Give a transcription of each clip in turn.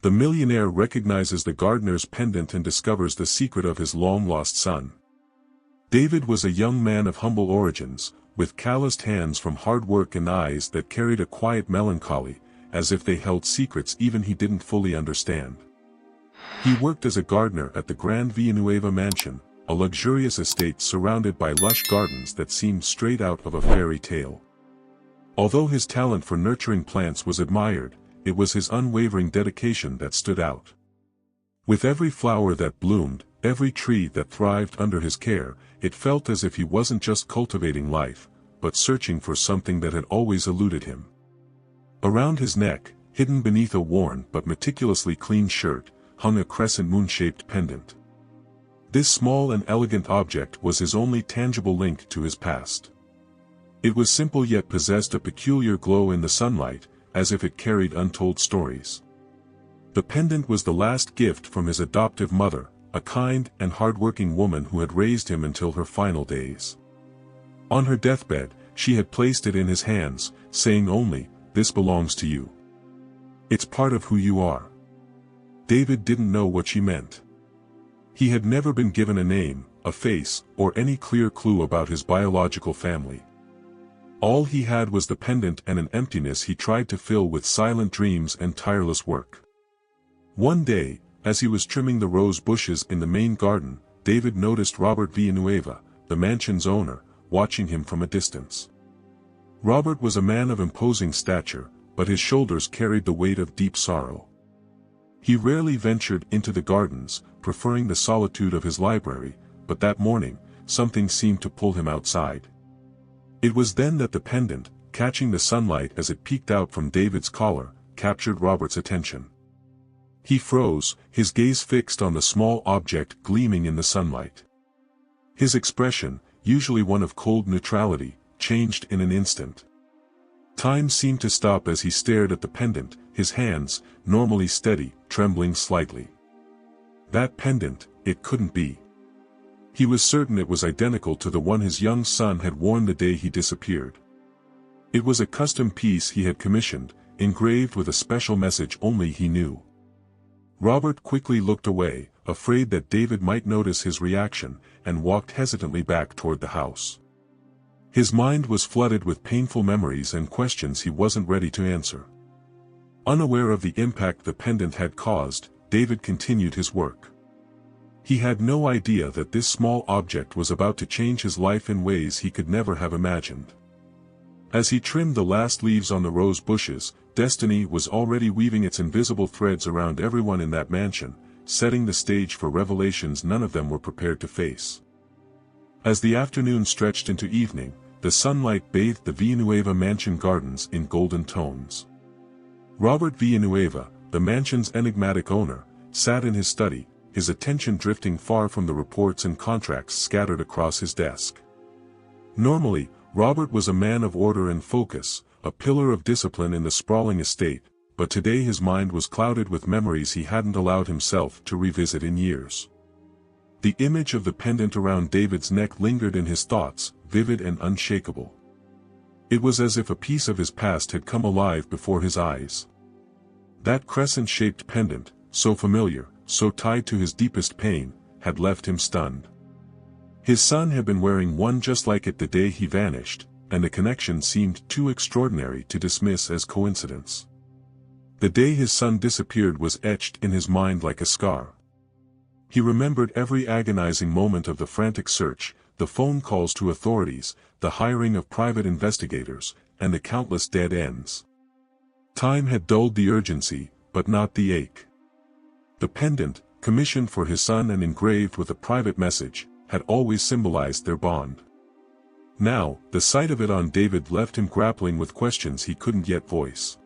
The millionaire recognizes the gardener's pendant and discovers the secret of his long-lost son. David was a young man of humble origins, with calloused hands from hard work and eyes that carried a quiet melancholy, as if they held secrets even he didn't fully understand. He worked as a gardener at the Grand Villanueva mansion, a luxurious estate surrounded by lush gardens that seemed straight out of a fairy tale. Although his talent for nurturing plants was admired, it was his unwavering dedication that stood out. With every flower that bloomed, every tree that thrived under his care, it felt as if he wasn't just cultivating life, but searching for something that had always eluded him. Around his neck, hidden beneath a worn but meticulously clean shirt, hung a crescent moon-shaped pendant. This small and elegant object was his only tangible link to his past. It was simple yet possessed a peculiar glow in the sunlight, as if it carried untold stories. The pendant was the last gift from his adoptive mother, a kind and hard-working woman who had raised him until her final days. On her deathbed, she had placed it in his hands, saying only, "This belongs to you. It's part of who you are." David didn't know what she meant. He had never been given a name, a face, or any clear clue about his biological family. All he had was the pendant and an emptiness he tried to fill with silent dreams and tireless work. One day, as he was trimming the rose bushes in the main garden, David noticed Robert Villanueva, the mansion's owner, watching him from a distance. Robert was a man of imposing stature, but his shoulders carried the weight of deep sorrow. He rarely ventured into the gardens, preferring the solitude of his library, but that morning, something seemed to pull him outside. It was then that the pendant, catching the sunlight as it peeked out from David's collar, captured Robert's attention. He froze, his gaze fixed on the small object gleaming in the sunlight. His expression, usually one of cold neutrality, changed in an instant. Time seemed to stop as he stared at the pendant, his hands, normally steady, trembling slightly. That pendant, it couldn't be. He was certain it was identical to the one his young son had worn the day he disappeared. It was a custom piece he had commissioned, engraved with a special message only he knew. Robert quickly looked away, afraid that David might notice his reaction, and walked hesitantly back toward the house. His mind was flooded with painful memories and questions he wasn't ready to answer. Unaware of the impact the pendant had caused, David continued his work. He had no idea that this small object was about to change his life in ways he could never have imagined. As he trimmed the last leaves on the rose bushes, destiny was already weaving its invisible threads around everyone in that mansion, setting the stage for revelations none of them were prepared to face. As the afternoon stretched into evening, the sunlight bathed the Villanueva mansion gardens in golden tones. Robert Villanueva, the mansion's enigmatic owner, sat in his study, his attention drifting far from the reports and contracts scattered across his desk. Normally, Robert was a man of order and focus, a pillar of discipline in the sprawling estate, but today his mind was clouded with memories he hadn't allowed himself to revisit in years. The image of the pendant around David's neck lingered in his thoughts, vivid and unshakable. It was as if a piece of his past had come alive before his eyes. That crescent-shaped pendant, so familiar, so tied to his deepest pain, had left him stunned. His son had been wearing one just like it the day he vanished, and the connection seemed too extraordinary to dismiss as coincidence. The day his son disappeared was etched in his mind like a scar. He remembered every agonizing moment of the frantic search, the phone calls to authorities, the hiring of private investigators, and the countless dead ends. Time had dulled the urgency, but not the ache. The pendant, commissioned for his son and engraved with a private message, had always symbolized their bond. Now, the sight of it on David left him grappling with questions he couldn't yet voice.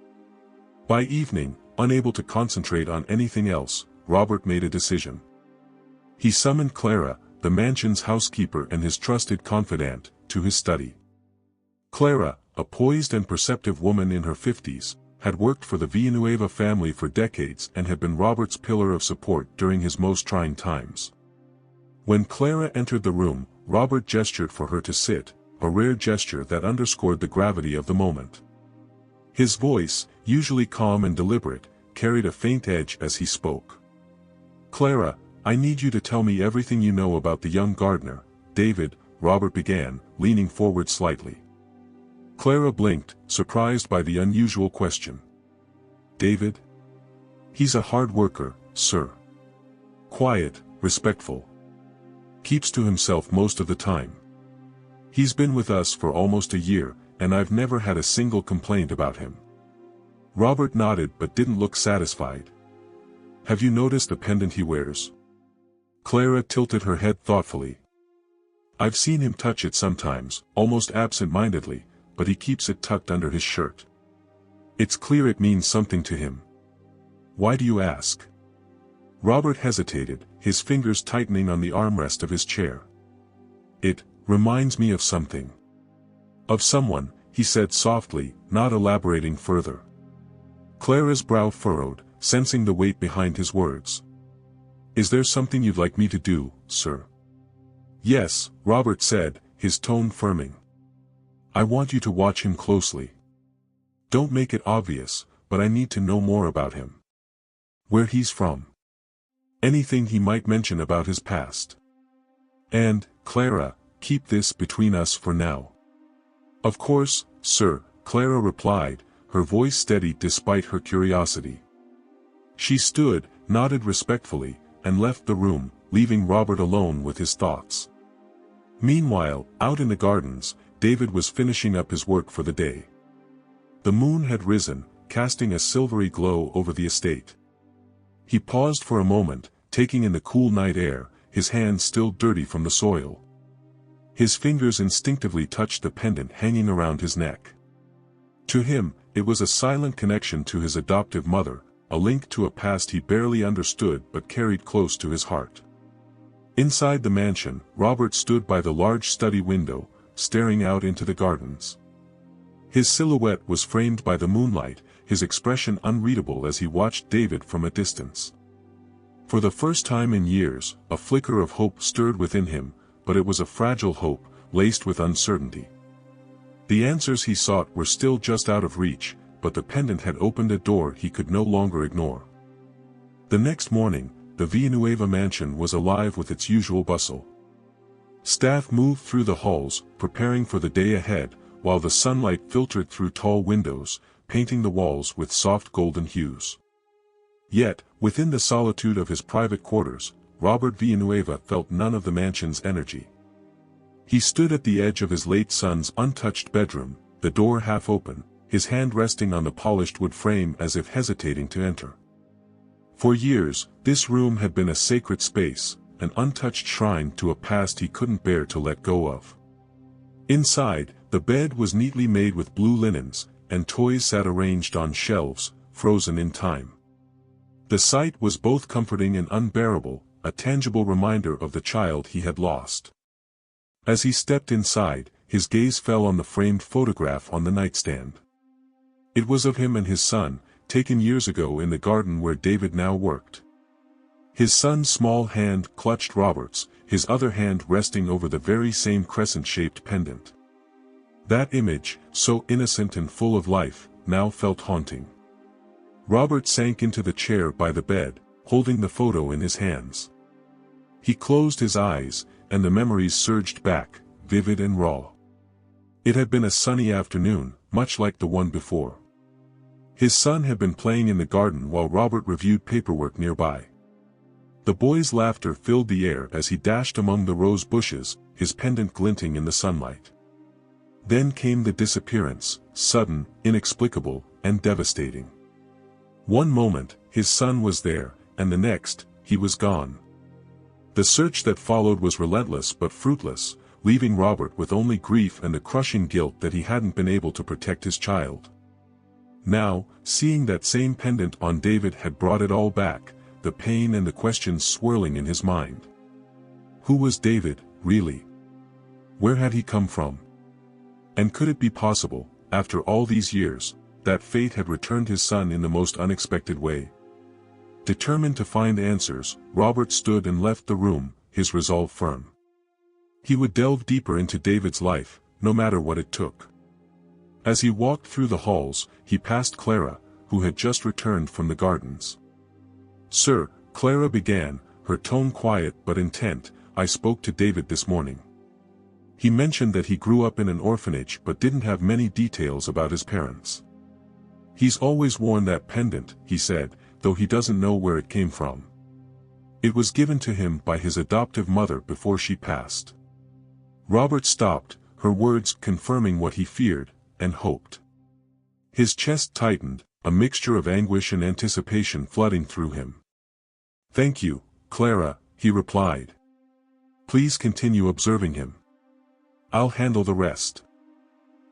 By evening, unable to concentrate on anything else, Robert made a decision. He summoned Clara, the mansion's housekeeper and his trusted confidant, to his study. Clara, a poised and perceptive woman in her 50s, had worked for the Villanueva family for decades and had been Robert's pillar of support during his most trying times. When Clara entered the room, Robert gestured for her to sit, a rare gesture that underscored the gravity of the moment. His voice, usually calm and deliberate, carried a faint edge as he spoke. "Clara, I need you to tell me everything you know about the young gardener, David," Robert began, leaning forward slightly. Clara blinked, surprised by the unusual question. "David? He's a hard worker, sir. Quiet, respectful. Keeps to himself most of the time. He's been with us for almost a year, and I've never had a single complaint about him." Robert nodded but didn't look satisfied. "Have you noticed the pendant he wears?" Clara tilted her head thoughtfully. "I've seen him touch it sometimes, almost absent-mindedly, but he keeps it tucked under his shirt. It's clear it means something to him." "Why do you ask?" Robert hesitated, his fingers tightening on the armrest of his chair. "It reminds me of something. Of someone," he said softly, not elaborating further. Clara's brow furrowed, sensing the weight behind his words. "Is there something you'd like me to do, sir?" "Yes," Robert said, his tone firming. "I want you to watch him closely. Don't make it obvious, but I need to know more about him. Where he's from. Anything he might mention about his past. And, Clara, keep this between us for now." "Of course, sir," Clara replied, her voice steady despite her curiosity. She stood, nodded respectfully, and left the room, leaving Robert alone with his thoughts. Meanwhile, out in the gardens, David was finishing up his work for the day. The moon had risen, casting a silvery glow over the estate. He paused for a moment, taking in the cool night air, his hands still dirty from the soil. His fingers instinctively touched the pendant hanging around his neck. To him, it was a silent connection to his adoptive mother, a link to a past he barely understood but carried close to his heart. Inside the mansion, Robert stood by the large study window, staring out into the gardens. His silhouette was framed by the moonlight, his expression unreadable as he watched David from a distance. For the first time in years, a flicker of hope stirred within him, but it was a fragile hope, laced with uncertainty. The answers he sought were still just out of reach, but the pendant had opened a door he could no longer ignore. The next morning, the Villanueva mansion was alive with its usual bustle. Staff moved through the halls, preparing for the day ahead, while the sunlight filtered through tall windows, painting the walls with soft golden hues. Yet, within the solitude of his private quarters, Robert Villanueva felt none of the mansion's energy. He stood at the edge of his late son's untouched bedroom, the door half open, his hand resting on the polished wood frame as if hesitating to enter. For years, this room had been a sacred space, an untouched shrine to a past he couldn't bear to let go of. Inside, the bed was neatly made with blue linens, and toys sat arranged on shelves, frozen in time. The sight was both comforting and unbearable, a tangible reminder of the child he had lost. As he stepped inside, his gaze fell on the framed photograph on the nightstand. It was of him and his son, taken years ago in the garden where David now worked. His son's small hand clutched Robert's, his other hand resting over the very same crescent-shaped pendant. That image, so innocent and full of life, now felt haunting. Robert sank into the chair by the bed, holding the photo in his hands. He closed his eyes, and the memories surged back, vivid and raw. It had been a sunny afternoon, much like the one before. His son had been playing in the garden while Robert reviewed paperwork nearby. The boy's laughter filled the air as he dashed among the rose bushes, his pendant glinting in the sunlight. Then came the disappearance, sudden, inexplicable, and devastating. One moment, his son was there, and the next, he was gone. The search that followed was relentless but fruitless, leaving Robert with only grief and the crushing guilt that he hadn't been able to protect his child. Now, seeing that same pendant on David had brought it all back, the pain and the questions swirling in his mind. Who was David, really? Where had he come from? And could it be possible, after all these years, that fate had returned his son in the most unexpected way? Determined to find answers, Robert stood and left the room, his resolve firm. He would delve deeper into David's life, no matter what it took. As he walked through the halls, he passed Clara, who had just returned from the gardens. "Sir," Clara began, her tone quiet but intent, "I spoke to David this morning. He mentioned that he grew up in an orphanage but didn't have many details about his parents. He's always worn that pendant," he said, "though he doesn't know where it came from. It was given to him by his adoptive mother before she passed." Robert stopped, her words confirming what he feared and hoped. His chest tightened, a mixture of anguish and anticipation flooding through him. "Thank you, Clara," he replied. "Please continue observing him. I'll handle the rest."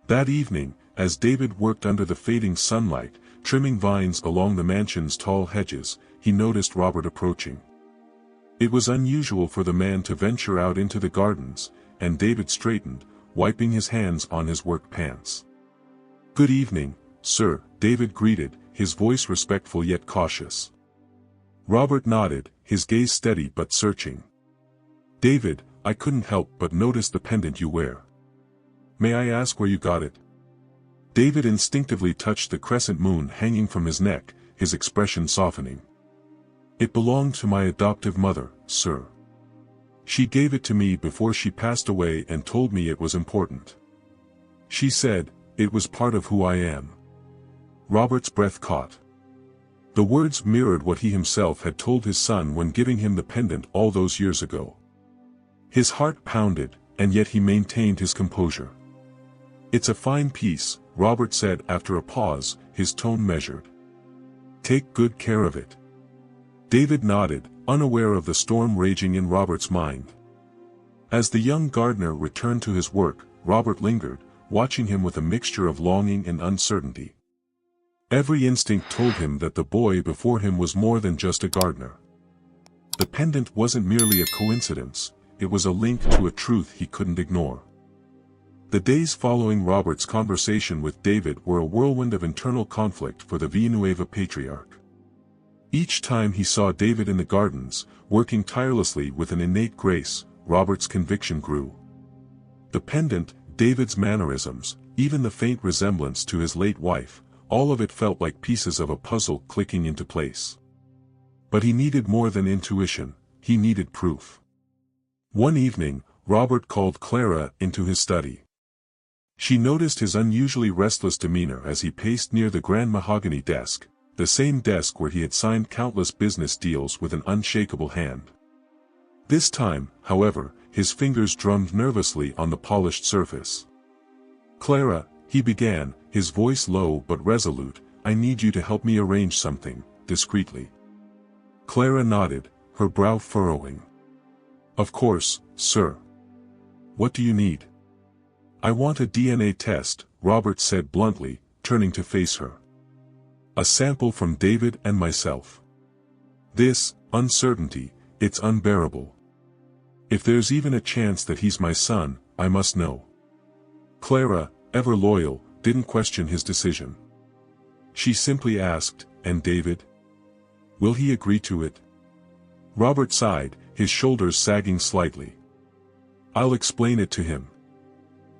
That evening, as David worked under the fading sunlight, trimming vines along the mansion's tall hedges, he noticed Robert approaching. It was unusual for the man to venture out into the gardens, and David straightened, wiping his hands on his work pants. "Good evening, sir," David greeted, his voice respectful yet cautious. Robert nodded, his gaze steady but searching. "David, I couldn't help but notice the pendant you wear. May I ask where you got it?" David instinctively touched the crescent moon hanging from his neck, his expression softening. "It belonged to my adoptive mother, sir. She gave it to me before she passed away and told me it was important. She said, it was part of who I am." Robert's breath caught. The words mirrored what he himself had told his son when giving him the pendant all those years ago. His heart pounded, and yet he maintained his composure. "It's a fine piece," Robert said after a pause, his tone measured. "Take good care of it." David nodded, unaware of the storm raging in Robert's mind. As the young gardener returned to his work, Robert lingered, watching him with a mixture of longing and uncertainty. Every instinct told him that the boy before him was more than just a gardener. The pendant wasn't merely a coincidence, it was a link to a truth he couldn't ignore. The days following Robert's conversation with David were a whirlwind of internal conflict for the Villanueva patriarch. Each time he saw David in the gardens, working tirelessly with an innate grace, Robert's conviction grew. The pendant, David's mannerisms, even the faint resemblance to his late wife, all of it felt like pieces of a puzzle clicking into place. But he needed more than intuition, he needed proof. One evening, Robert called Clara into his study. She noticed his unusually restless demeanor as he paced near the grand mahogany desk, the same desk where he had signed countless business deals with an unshakable hand. This time, however, his fingers drummed nervously on the polished surface. "Clara," he began, his voice low but resolute, "I need you to help me arrange something," discreetly. Clara nodded, her brow furrowing. "Of course, sir. What do you need?" "I want a DNA test," Robert said bluntly, turning to face her. "A sample from David and myself. This uncertainty, it's unbearable. If there's even a chance that he's my son, I must know." Clara, ever loyal, didn't question his decision. She simply asked, "And David? Will he agree to it?" Robert sighed, his shoulders sagging slightly. "I'll explain it to him.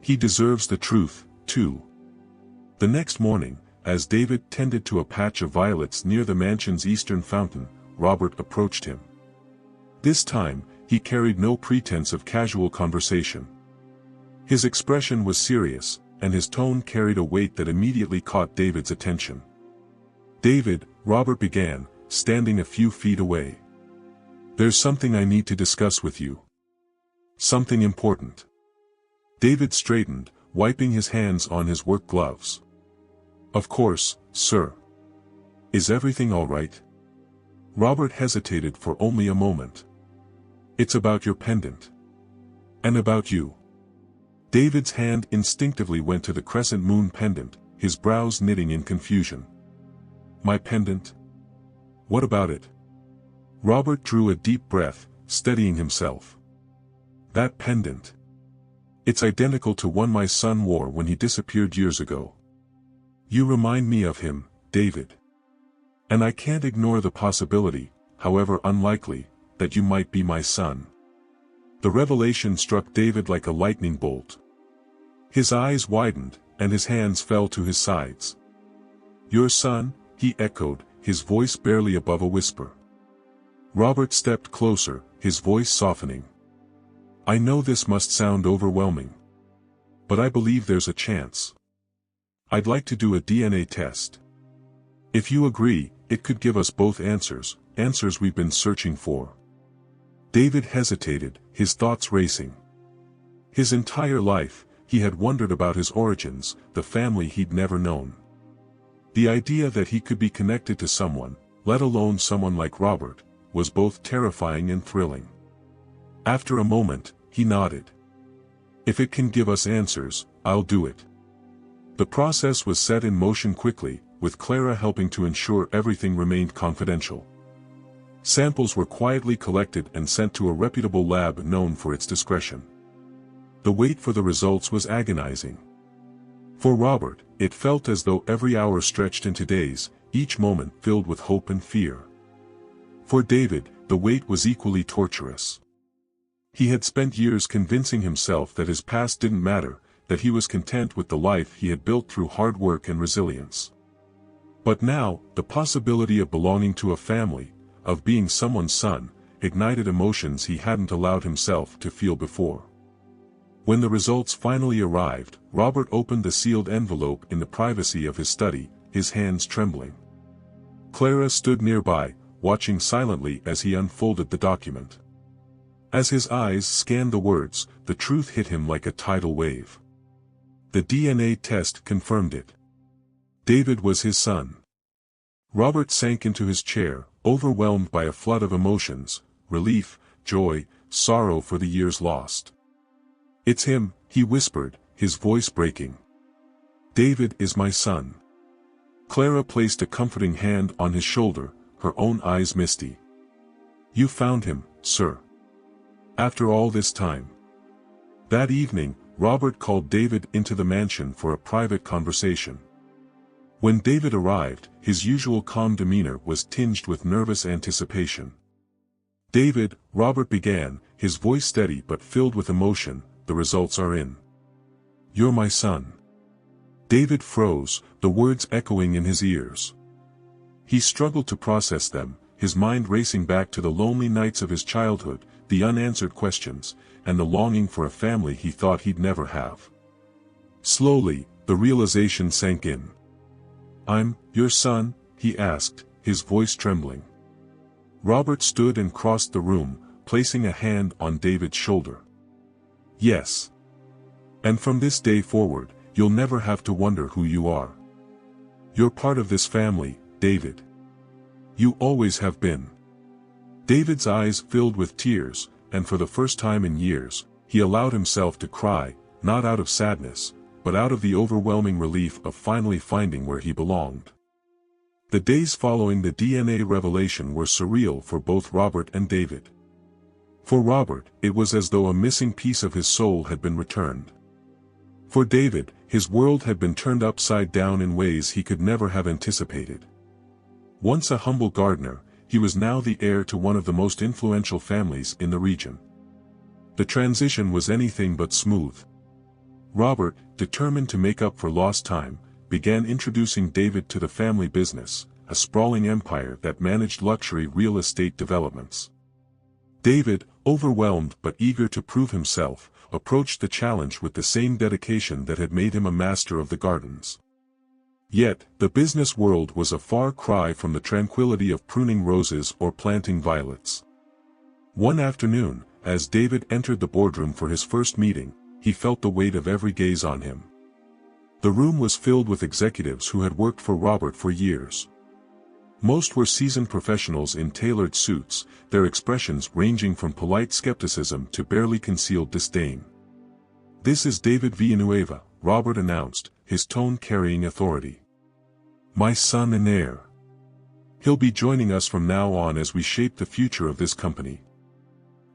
He deserves the truth, too." The next morning, as David tended to a patch of violets near the mansion's eastern fountain, Robert approached him. This time, he carried no pretense of casual conversation. His expression was serious, and his tone carried a weight that immediately caught David's attention. "David," Robert began, standing a few feet away. "There's something I need to discuss with you. Something important." David straightened, wiping his hands on his work gloves. "Of course, sir. Is everything all right?" Robert hesitated for only a moment. "It's about your pendant. And about you." David's hand instinctively went to the crescent moon pendant, his brows knitting in confusion. "My pendant? What about it?" Robert drew a deep breath, steadying himself. "That pendant. It's identical to one my son wore when he disappeared years ago. You remind me of him, David. And I can't ignore the possibility, however unlikely, that you might be my son." The revelation struck David like a lightning bolt. His eyes widened, and his hands fell to his sides. "Your son?" he echoed, his voice barely above a whisper. Robert stepped closer, his voice softening. I know this must sound overwhelming. But I believe there's a chance. I'd like to do a DNA test. If you agree, it could give us both answers we've been searching for. David hesitated, his thoughts racing. His entire life, he had wondered about his origins, the family he'd never known. The idea that he could be connected to someone, let alone someone like Robert, was both terrifying and thrilling. After a moment, he nodded. If it can give us answers, I'll do it. The process was set in motion quickly, with Clara helping to ensure everything remained confidential. Samples were quietly collected and sent to a reputable lab known for its discretion. The wait for the results was agonizing. For Robert, it felt as though every hour stretched into days, each moment filled with hope and fear. For David, the wait was equally torturous. He had spent years convincing himself that his past didn't matter, that he was content with the life he had built through hard work and resilience. But now, the possibility of belonging to a family, of being someone's son, ignited emotions he hadn't allowed himself to feel before. When the results finally arrived, Robert opened the sealed envelope in the privacy of his study, his hands trembling. Clara stood nearby, watching silently as he unfolded the document. As his eyes scanned the words, the truth hit him like a tidal wave. The DNA test confirmed it. David was his son. Robert sank into his chair, overwhelmed by a flood of emotions, relief, joy, sorrow for the years lost. It's him, he whispered, his voice breaking. David is my son. Clara placed a comforting hand on his shoulder, her own eyes misty. You found him, sir. After all this time. That evening, Robert called David into the mansion for a private conversation. When David arrived, his usual calm demeanor was tinged with nervous anticipation. David, Robert began, his voice steady but filled with emotion, the results are in. You're my son. David froze, the words echoing in his ears. He struggled to process them, his mind racing back to the lonely nights of his childhood, the unanswered questions, and the longing for a family he thought he'd never have. Slowly, the realization sank in. I'm your son? He asked, his voice trembling. Robert stood and crossed the room, placing a hand on David's shoulder. Yes. And from this day forward, you'll never have to wonder who you are. You're part of this family, David. You always have been. David's eyes filled with tears, and for the first time in years, he allowed himself to cry, not out of sadness, but out of the overwhelming relief of finally finding where he belonged. The days following the DNA revelation were surreal for both Robert and David. For Robert, it was as though a missing piece of his soul had been returned. For David, his world had been turned upside down in ways he could never have anticipated. Once a humble gardener, he was now the heir to one of the most influential families in the region. The transition was anything but smooth. Robert, determined to make up for lost time, began introducing David to the family business, a sprawling empire that managed luxury real estate developments. David, overwhelmed but eager to prove himself, approached the challenge with the same dedication that had made him a master of the gardens. Yet, the business world was a far cry from the tranquility of pruning roses or planting violets. One afternoon, as David entered the boardroom for his first meeting, he felt the weight of every gaze on him. The room was filled with executives who had worked for Robert for years. Most were seasoned professionals in tailored suits, their expressions ranging from polite skepticism to barely concealed disdain. This is David Villanueva, Robert announced, his tone carrying authority. My son and heir. He'll be joining us from now on as we shape the future of this company.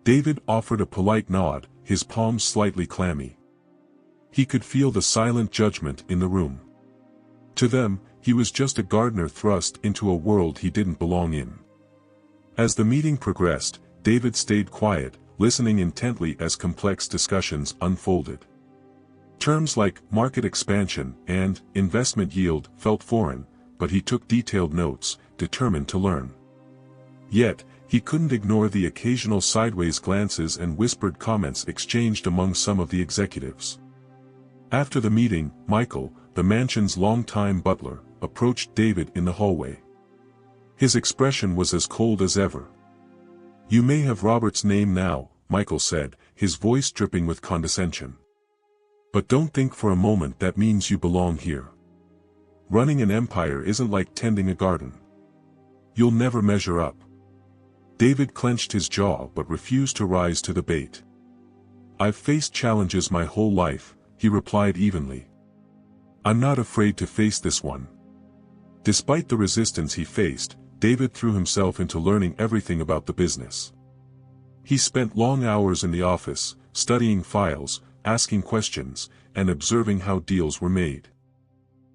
David offered a polite nod, his palms slightly clammy. He could feel the silent judgment in the room. To them, he was just a gardener thrust into a world he didn't belong in. As the meeting progressed, David stayed quiet, listening intently as complex discussions unfolded. Terms like market expansion and investment yield felt foreign, but he took detailed notes, determined to learn. Yet, he couldn't ignore the occasional sideways glances and whispered comments exchanged among some of the executives. After the meeting, Michael, the mansion's longtime butler, approached David in the hallway. His expression was as cold as ever. "You may have Robert's name now," Michael said, his voice dripping with condescension. "But don't think for a moment that means you belong here. Running an empire isn't like tending a garden. You'll never measure up." David clenched his jaw but refused to rise to the bait. "I've faced challenges my whole life," he replied evenly. "I'm not afraid to face this one." Despite the resistance he faced, David threw himself into learning everything about the business. He spent long hours in the office, studying files, asking questions, and observing how deals were made.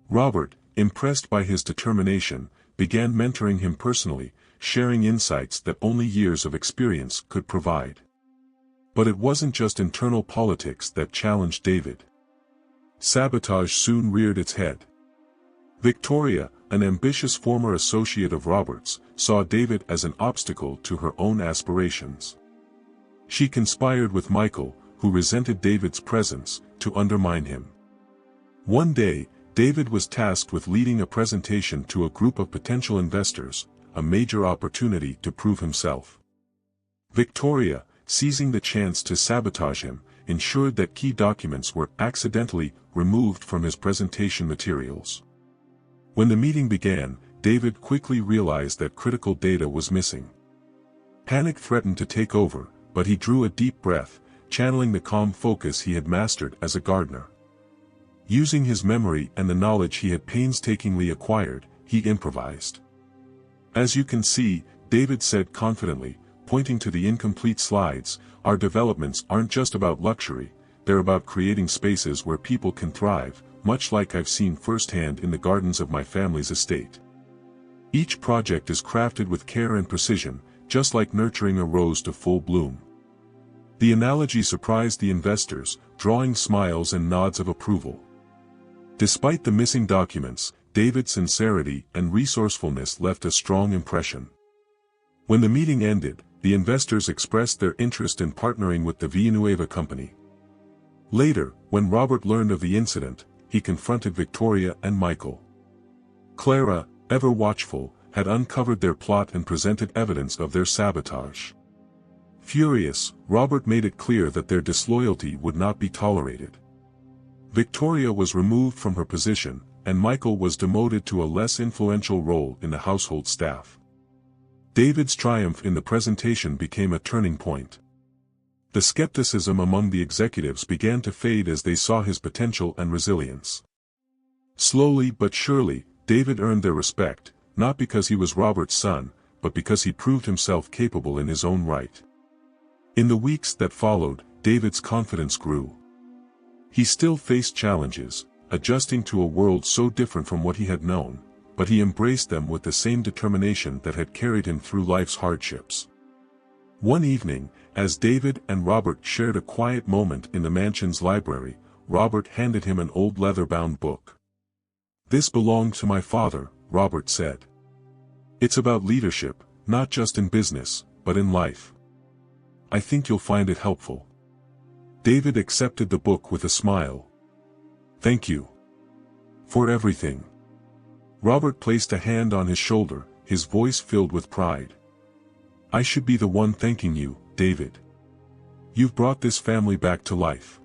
Robert, impressed by his determination, began mentoring him personally, sharing insights that only years of experience could provide. But it wasn't just internal politics that challenged David. Sabotage soon reared its head. Victoria, an ambitious former associate of Robert's, saw David as an obstacle to her own aspirations. She conspired with Michael, who resented David's presence, to undermine him. One day, David was tasked with leading a presentation to a group of potential investors, a major opportunity to prove himself. Victoria, seizing the chance to sabotage him, ensured that key documents were accidentally removed from his presentation materials. When the meeting began, David quickly realized that critical data was missing. Panic threatened to take over, but he drew a deep breath, channeling the calm focus he had mastered as a gardener. Using his memory and the knowledge he had painstakingly acquired, he improvised. "As you can see," David said confidently, pointing to the incomplete slides, "our developments aren't just about luxury, they're about creating spaces where people can thrive, much like I've seen firsthand in the gardens of my family's estate. Each project is crafted with care and precision, just like nurturing a rose to full bloom." The analogy surprised the investors, drawing smiles and nods of approval. Despite the missing documents, David's sincerity and resourcefulness left a strong impression. When the meeting ended, the investors expressed their interest in partnering with the Villanueva company. Later, when Robert learned of the incident, he confronted Victoria and Michael. Clara, ever watchful, had uncovered their plot and presented evidence of their sabotage. Furious, Robert made it clear that their disloyalty would not be tolerated. Victoria was removed from her position, and Michael was demoted to a less influential role in the household staff. David's triumph in the presentation became a turning point. The skepticism among the executives began to fade as they saw his potential and resilience. Slowly but surely, David earned their respect, not because he was Robert's son, but because he proved himself capable in his own right. In the weeks that followed, David's confidence grew. He still faced challenges, adjusting to a world so different from what he had known, but he embraced them with the same determination that had carried him through life's hardships. One evening, as David and Robert shared a quiet moment in the mansion's library, Robert handed him an old leather-bound book. "This belonged to my father," Robert said. "It's about leadership, not just in business, but in life. I think you'll find it helpful." David accepted the book with a smile. "Thank you for everything." Robert placed a hand on his shoulder, his voice filled with pride. "I should be the one thanking you, David. You've brought this family back to life."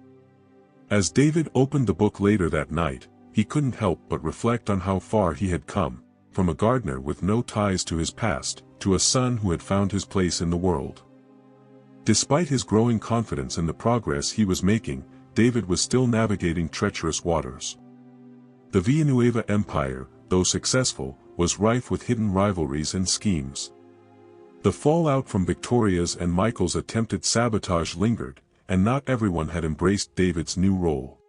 As David opened the book later that night, he couldn't help but reflect on how far he had come, from a gardener with no ties to his past, to a son who had found his place in the world. Despite his growing confidence in the progress he was making, David was still navigating treacherous waters. The Villanueva empire, though successful, was rife with hidden rivalries and schemes. The fallout from Victoria's and Michael's attempted sabotage lingered, and not everyone had embraced David's new role.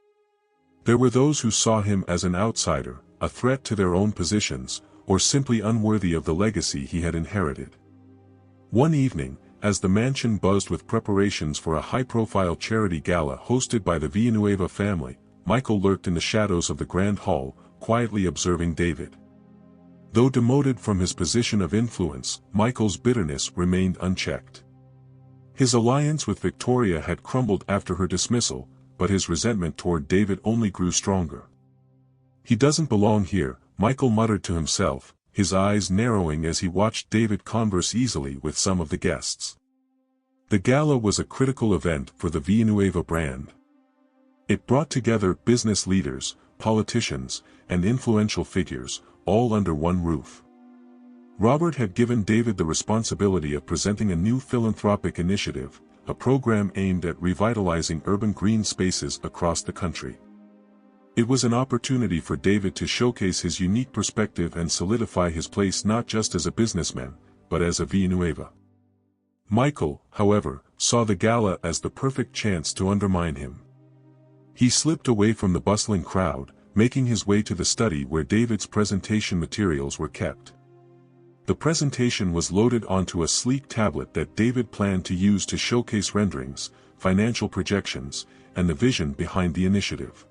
There were those who saw him as an outsider, a threat to their own positions, or simply unworthy of the legacy he had inherited. One evening, as the mansion buzzed with preparations for a high-profile charity gala hosted by the Villanueva family, Michael lurked in the shadows of the grand hall, quietly observing David. Though demoted from his position of influence, Michael's bitterness remained unchecked. His alliance with Victoria had crumbled after her dismissal, but his resentment toward David only grew stronger. "He doesn't belong here," Michael muttered to himself, his eyes narrowing as he watched David converse easily with some of the guests. The gala was a critical event for the Villanueva brand. It brought together business leaders, politicians, and influential figures, all under one roof. Robert had given David the responsibility of presenting a new philanthropic initiative, a program aimed at revitalizing urban green spaces across the country. It was an opportunity for David to showcase his unique perspective and solidify his place not just as a businessman, but as a Villanueva. Michael, however, saw the gala as the perfect chance to undermine him. He slipped away from the bustling crowd, making his way to the study where David's presentation materials were kept. The presentation was loaded onto a sleek tablet that David planned to use to showcase renderings, financial projections, and the vision behind the initiative.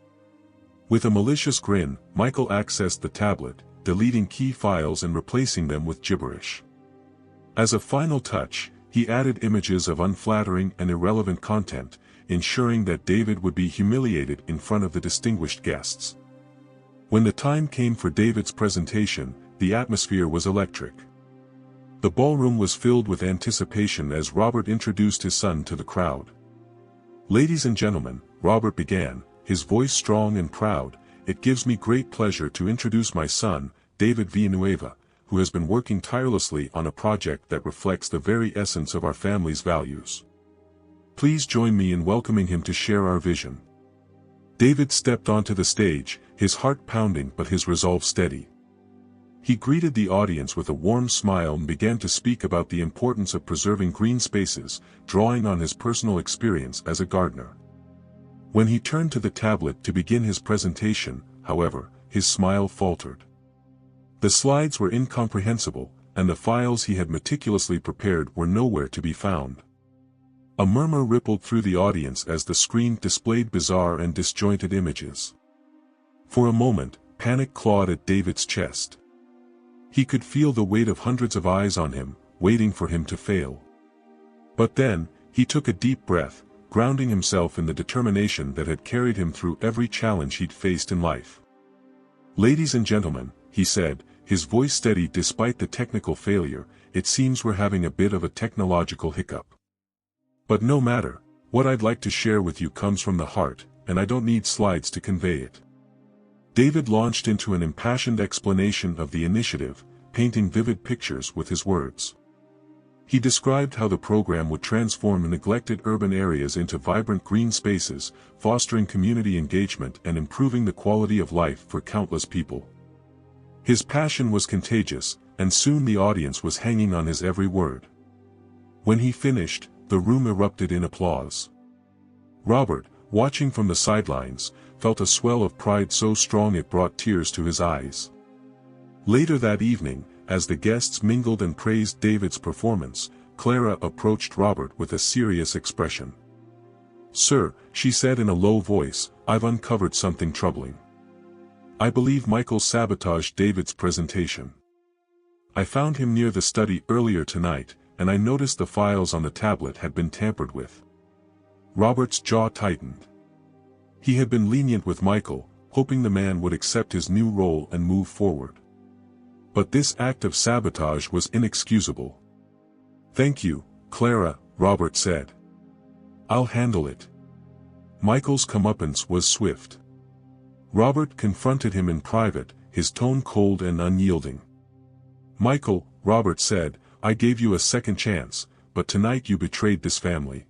With a malicious grin, Michael accessed the tablet, deleting key files and replacing them with gibberish. As a final touch, he added images of unflattering and irrelevant content, ensuring that David would be humiliated in front of the distinguished guests. When the time came for David's presentation, the atmosphere was electric. The ballroom was filled with anticipation as Robert introduced his son to the crowd. "Ladies and gentlemen," Robert began, his voice strong and proud, "it gives me great pleasure to introduce my son, David Villanueva, who has been working tirelessly on a project that reflects the very essence of our family's values. Please join me in welcoming him to share our vision." David stepped onto the stage, his heart pounding but his resolve steady. He greeted the audience with a warm smile and began to speak about the importance of preserving green spaces, drawing on his personal experience as a gardener. When he turned to the tablet to begin his presentation, however, his smile faltered. The slides were incomprehensible, and the files he had meticulously prepared were nowhere to be found. A murmur rippled through the audience as the screen displayed bizarre and disjointed images. For a moment, panic clawed at David's chest. He could feel the weight of hundreds of eyes on him, waiting for him to fail. But then, he took a deep breath, grounding himself in the determination that had carried him through every challenge he'd faced in life. "Ladies and gentlemen," he said, his voice steady despite the technical failure, "it seems we're having a bit of a technological hiccup. But no matter, what I'd like to share with you comes from the heart, and I don't need slides to convey it." David launched into an impassioned explanation of the initiative, painting vivid pictures with his words. He described how the program would transform neglected urban areas into vibrant green spaces, fostering community engagement and improving the quality of life for countless people. His passion was contagious, and soon the audience was hanging on his every word. When he finished, the room erupted in applause. Robert, watching from the sidelines, felt a swell of pride so strong it brought tears to his eyes. Later that evening, as the guests mingled and praised David's performance, Clara approached Robert with a serious expression. "Sir," she said in a low voice, "I've uncovered something troubling. I believe Michael sabotaged David's presentation. I found him near the study earlier tonight, and I noticed the files on the tablet had been tampered with." Robert's jaw tightened. He had been lenient with Michael, hoping the man would accept his new role and move forward. But this act of sabotage was inexcusable. "Thank you, Clara," Robert said. "I'll handle it." Michael's comeuppance was swift. Robert confronted him in private, his tone cold and unyielding. "Michael," Robert said, "I gave you a second chance, but tonight you betrayed this family.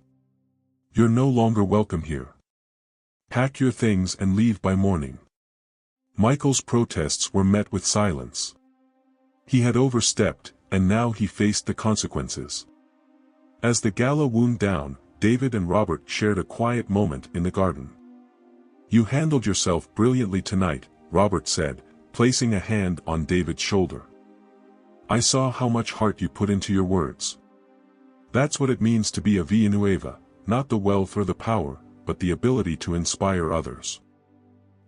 You're no longer welcome here. Pack your things and leave by morning." Michael's protests were met with silence. He had overstepped, and now he faced the consequences. As the gala wound down, David and Robert shared a quiet moment in the garden. "You handled yourself brilliantly tonight," Robert said, placing a hand on David's shoulder. "I saw how much heart you put into your words. That's what it means to be a Villanueva, not the wealth or the power, but the ability to inspire others."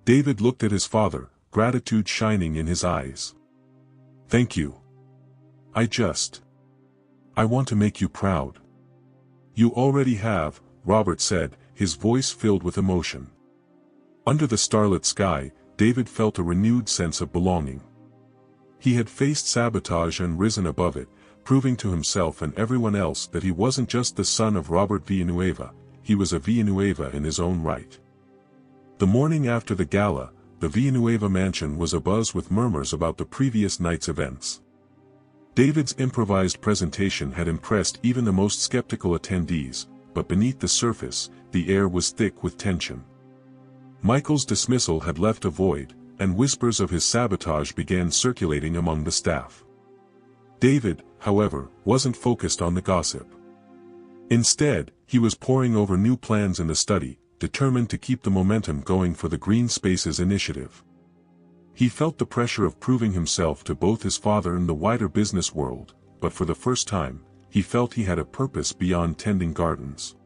David looked at his father, gratitude shining in his eyes. Thank you. I want to make you proud. You already have, Robert said, his voice filled with emotion. Under the starlit sky, David felt a renewed sense of belonging. He had faced sabotage and risen above it, proving to himself and everyone else that he wasn't just the son of Robert Villanueva, he was a Villanueva in his own right. The morning after the gala, the Villanueva mansion was abuzz with murmurs about the previous night's events. David's improvised presentation had impressed even the most skeptical attendees, but beneath the surface, the air was thick with tension. Michael's dismissal had left a void, and whispers of his sabotage began circulating among the staff. David, however, wasn't focused on the gossip. Instead, he was poring over new plans in the study, determined to keep the momentum going for the Green Spaces initiative. He felt the pressure of proving himself to both his father and the wider business world, but for the first time, he felt he had a purpose beyond tending gardens.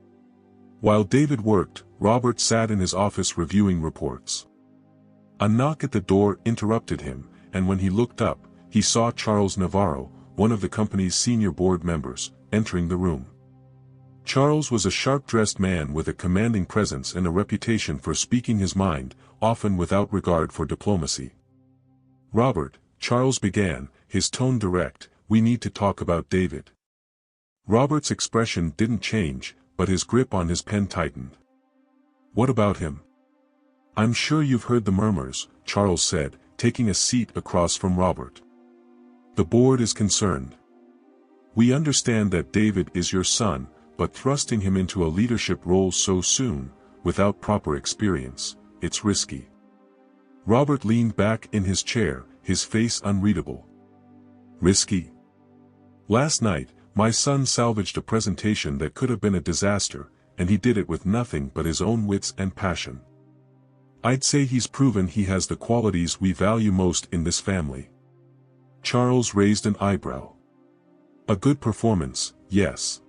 While David worked, Robert sat in his office reviewing reports. A knock at the door interrupted him, and when he looked up, he saw Charles Navarro, one of the company's senior board members, entering the room. Charles was a sharp-dressed man with a commanding presence and a reputation for speaking his mind, often without regard for diplomacy. "Robert," Charles began, his tone direct, "we need to talk about David." Robert's expression didn't change, but his grip on his pen tightened. "What about him?" "I'm sure you've heard the murmurs," Charles said, taking a seat across from Robert. "The board is concerned. We understand that David is your son, but thrusting him into a leadership role so soon, without proper experience, it's risky." Robert leaned back in his chair, his face unreadable. "Risky? Last night, my son salvaged a presentation that could have been a disaster, and he did it with nothing but his own wits and passion. I'd say he's proven he has the qualities we value most in this family." Charles raised an eyebrow. "A good performance, yes.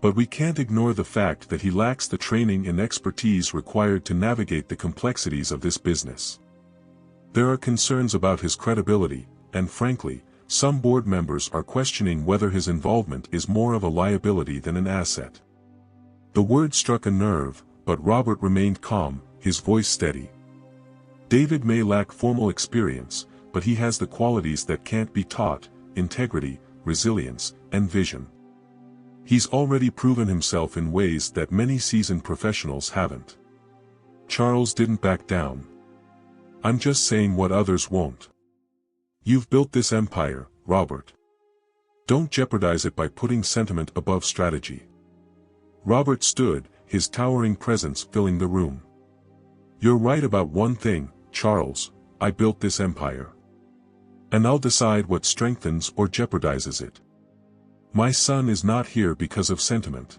But we can't ignore the fact that he lacks the training and expertise required to navigate the complexities of this business. There are concerns about his credibility, and frankly, some board members are questioning whether his involvement is more of a liability than an asset." The word struck a nerve, but Robert remained calm, his voice steady. "David may lack formal experience, but he has the qualities that can't be taught: integrity, resilience, and vision. He's already proven himself in ways that many seasoned professionals haven't." Charles didn't back down. "I'm just saying what others won't. You've built this empire, Robert. Don't jeopardize it by putting sentiment above strategy." Robert stood, his towering presence filling the room. "You're right about one thing, Charles, I built this empire. And I'll decide what strengthens or jeopardizes it. My son is not here because of sentiment.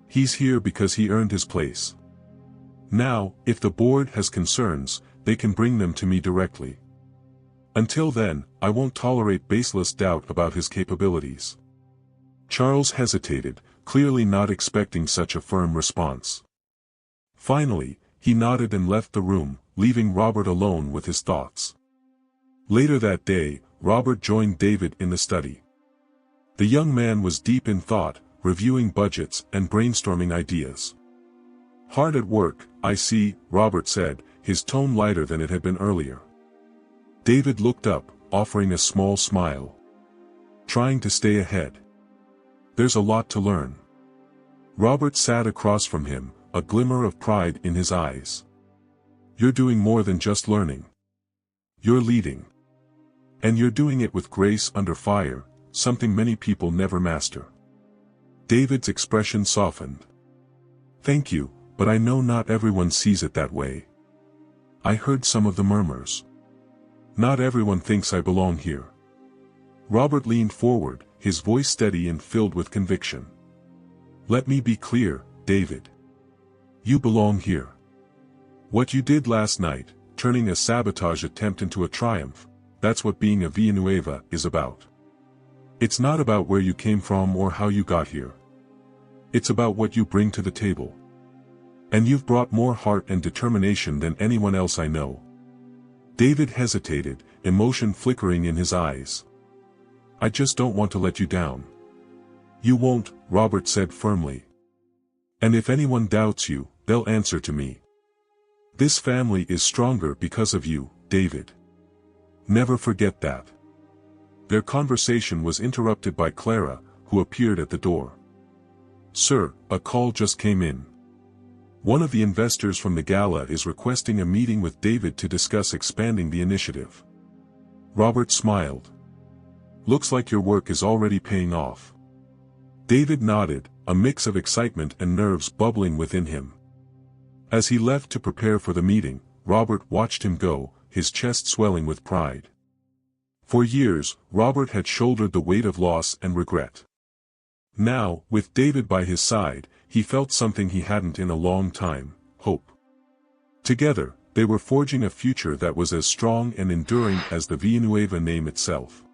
He's here because he earned his place. Now, if the board has concerns, they can bring them to me directly. Until then, I won't tolerate baseless doubt about his capabilities." Charles hesitated, clearly not expecting such a firm response. Finally, he nodded and left the room, leaving Robert alone with his thoughts. Later that day, Robert joined David in the study. The young man was deep in thought, reviewing budgets and brainstorming ideas. "Hard at work, I see," Robert said, his tone lighter than it had been earlier. David looked up, offering a small smile. "Trying to stay ahead. There's a lot to learn." Robert sat across from him, a glimmer of pride in his eyes. "You're doing more than just learning. You're leading. And you're doing it with grace under fire, something many people never master." David's expression softened. "Thank you, but I know not everyone sees it that way. I heard some of the murmurs. Not everyone thinks I belong here." Robert leaned forward, his voice steady and filled with conviction. "Let me be clear, David. You belong here. What you did last night, turning a sabotage attempt into a triumph, that's what being a Villanueva is about. It's not about where you came from or how you got here. It's about what you bring to the table. And you've brought more heart and determination than anyone else I know." David hesitated, emotion flickering in his eyes. "I just don't want to let you down." "You won't," Robert said firmly. "And if anyone doubts you, they'll answer to me. This family is stronger because of you, David. Never forget that." Their conversation was interrupted by Clara, who appeared at the door. "Sir, a call just came in. One of the investors from the gala is requesting a meeting with David to discuss expanding the initiative." Robert smiled. "Looks like your work is already paying off." David nodded, a mix of excitement and nerves bubbling within him. As he left to prepare for the meeting, Robert watched him go, his chest swelling with pride. For years, Robert had shouldered the weight of loss and regret. Now, with David by his side, he felt something he hadn't in a long time: hope. Together, they were forging a future that was as strong and enduring as the Villanueva name itself.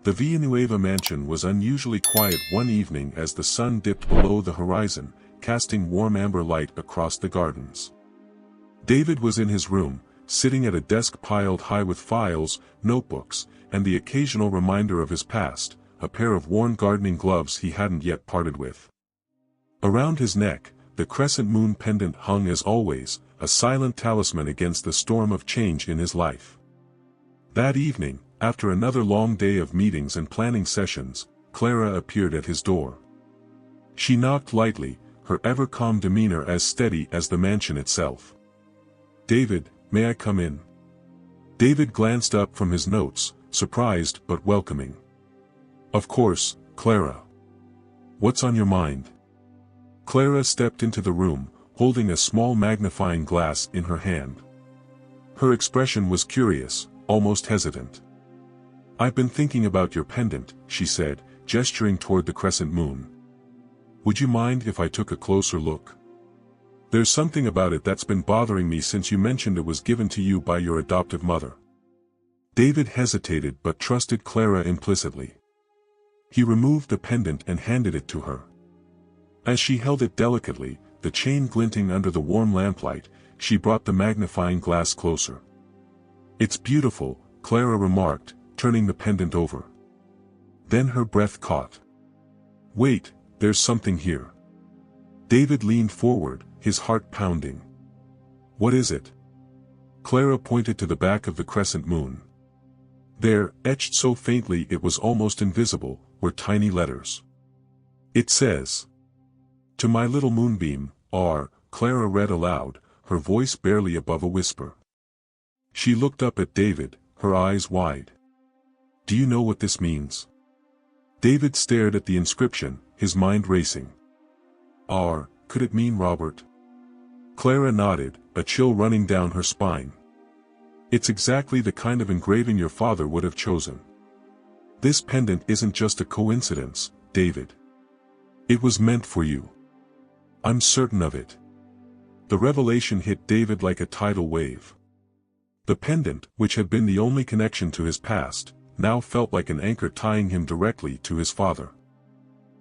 The Villanueva mansion was unusually quiet one evening as the sun dipped below the horizon, casting warm amber light across the gardens. David was in his room, sitting at a desk piled high with files, notebooks, and the occasional reminder of his past, a pair of worn gardening gloves he hadn't yet parted with. Around his neck, the crescent moon pendant hung as always, a silent talisman against the storm of change in his life. That evening, after another long day of meetings and planning sessions, Clara appeared at his door. She knocked lightly, her ever-calm demeanor as steady as the mansion itself. "David, may I come in?" David glanced up from his notes, surprised but welcoming. "Of course, Clara. What's on your mind?" Clara stepped into the room, holding a small magnifying glass in her hand. Her expression was curious, almost hesitant. "I've been thinking about your pendant," she said, gesturing toward the crescent moon. "Would you mind if I took a closer look? There's something about it that's been bothering me since you mentioned it was given to you by your adoptive mother." David hesitated but trusted Clara implicitly. He removed the pendant and handed it to her. As she held it delicately, the chain glinting under the warm lamplight, she brought the magnifying glass closer. "It's beautiful," Clara remarked, turning the pendant over. Then her breath caught. "Wait, there's something here." David leaned forward, his heart pounding. "What is it?" Clara pointed to the back of the crescent moon. There, etched so faintly it was almost invisible, were tiny letters. "It says, 'To my little moonbeam, R.'" Clara read aloud, her voice barely above a whisper. She looked up at David, her eyes wide. "Do you know what this means?" David stared at the inscription, his mind racing. "R, could it mean Robert?" Clara nodded, a chill running down her spine. "It's exactly the kind of engraving your father would have chosen. This pendant isn't just a coincidence, David. It was meant for you. I'm certain of it." The revelation hit David like a tidal wave. The pendant, which had been the only connection to his past, now felt like an anchor tying him directly to his father.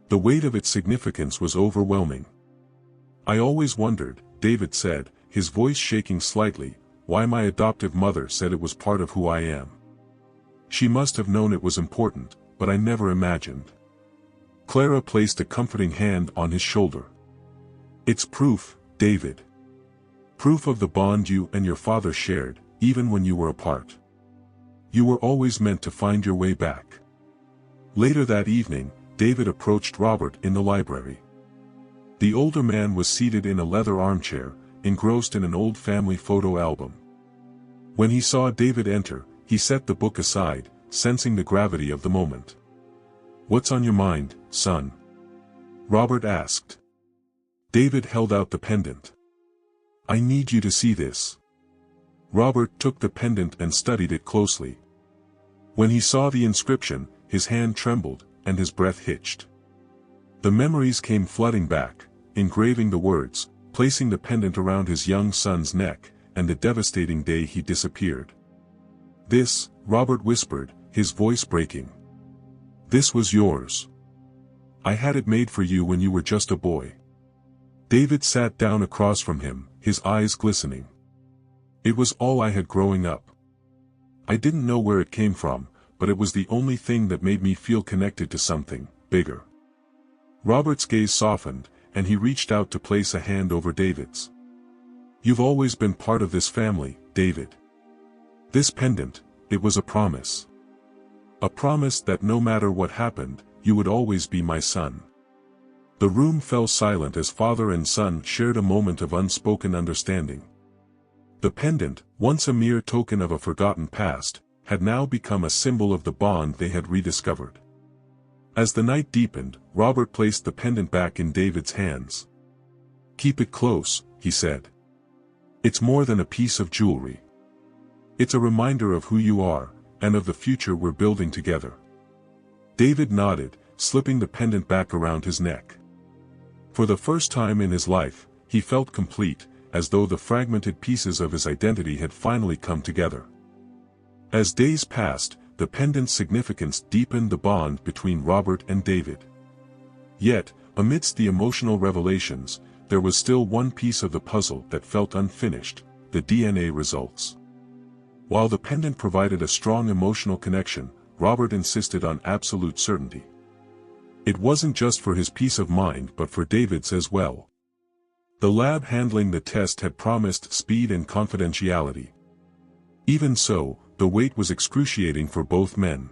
The weight of its significance was overwhelming. "I always wondered," David said, his voice shaking slightly, "why my adoptive mother said it was part of who I am. She must have known it was important, but I never imagined." Clara placed a comforting hand on his shoulder. "It's proof, David. Proof of the bond you and your father shared, even when you were apart. You were always meant to find your way back." Later that evening, David approached Robert in the library. The older man was seated in a leather armchair, engrossed in an old family photo album. When he saw David enter, he set the book aside, sensing the gravity of the moment. "What's on your mind, son?" Robert asked. David held out the pendant. "I need you to see this." Robert took the pendant and studied it closely. When he saw the inscription, his hand trembled, and his breath hitched. The memories came flooding back, engraving the words, placing the pendant around his young son's neck, and the devastating day he disappeared. "This," Robert whispered, his voice breaking. "This was yours. I had it made for you when you were just a boy." David sat down across from him, his eyes glistening. "It was all I had growing up. I didn't know where it came from, but it was the only thing that made me feel connected to something bigger. Robert's gaze softened, and he reached out to place a hand over David's. You've always been part of this family, David. This pendant, it was a promise. A promise that no matter what happened, you would always be my son. The room fell silent as father and son shared a moment of unspoken understanding. The pendant, once a mere token of a forgotten past, had now become a symbol of the bond they had rediscovered. As the night deepened, Robert placed the pendant back in David's hands. Keep it close, he said. It's more than a piece of jewelry. It's a reminder of who you are, and of the future we're building together. David nodded, slipping the pendant back around his neck. For the first time in his life, he felt complete, as though the fragmented pieces of his identity had finally come together. As days passed, the pendant's significance deepened the bond between Robert and David. Yet, amidst the emotional revelations, there was still one piece of the puzzle that felt unfinished: the DNA results. While the pendant provided a strong emotional connection, Robert insisted on absolute certainty. It wasn't just for his peace of mind but for David's as well. The lab handling the test had promised speed and confidentiality. Even so, the wait was excruciating for both men.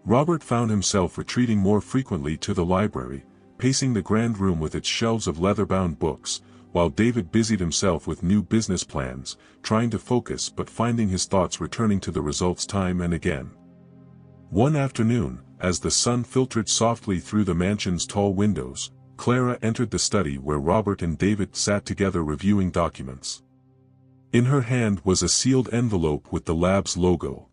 Robert found himself retreating more frequently to the library, pacing the grand room with its shelves of leather-bound books, while David busied himself with new business plans, trying to focus but finding his thoughts returning to the results time and again. One afternoon, as the sun filtered softly through the mansion's tall windows, Clara entered the study where Robert and David sat together reviewing documents. In her hand was a sealed envelope with the lab's logo.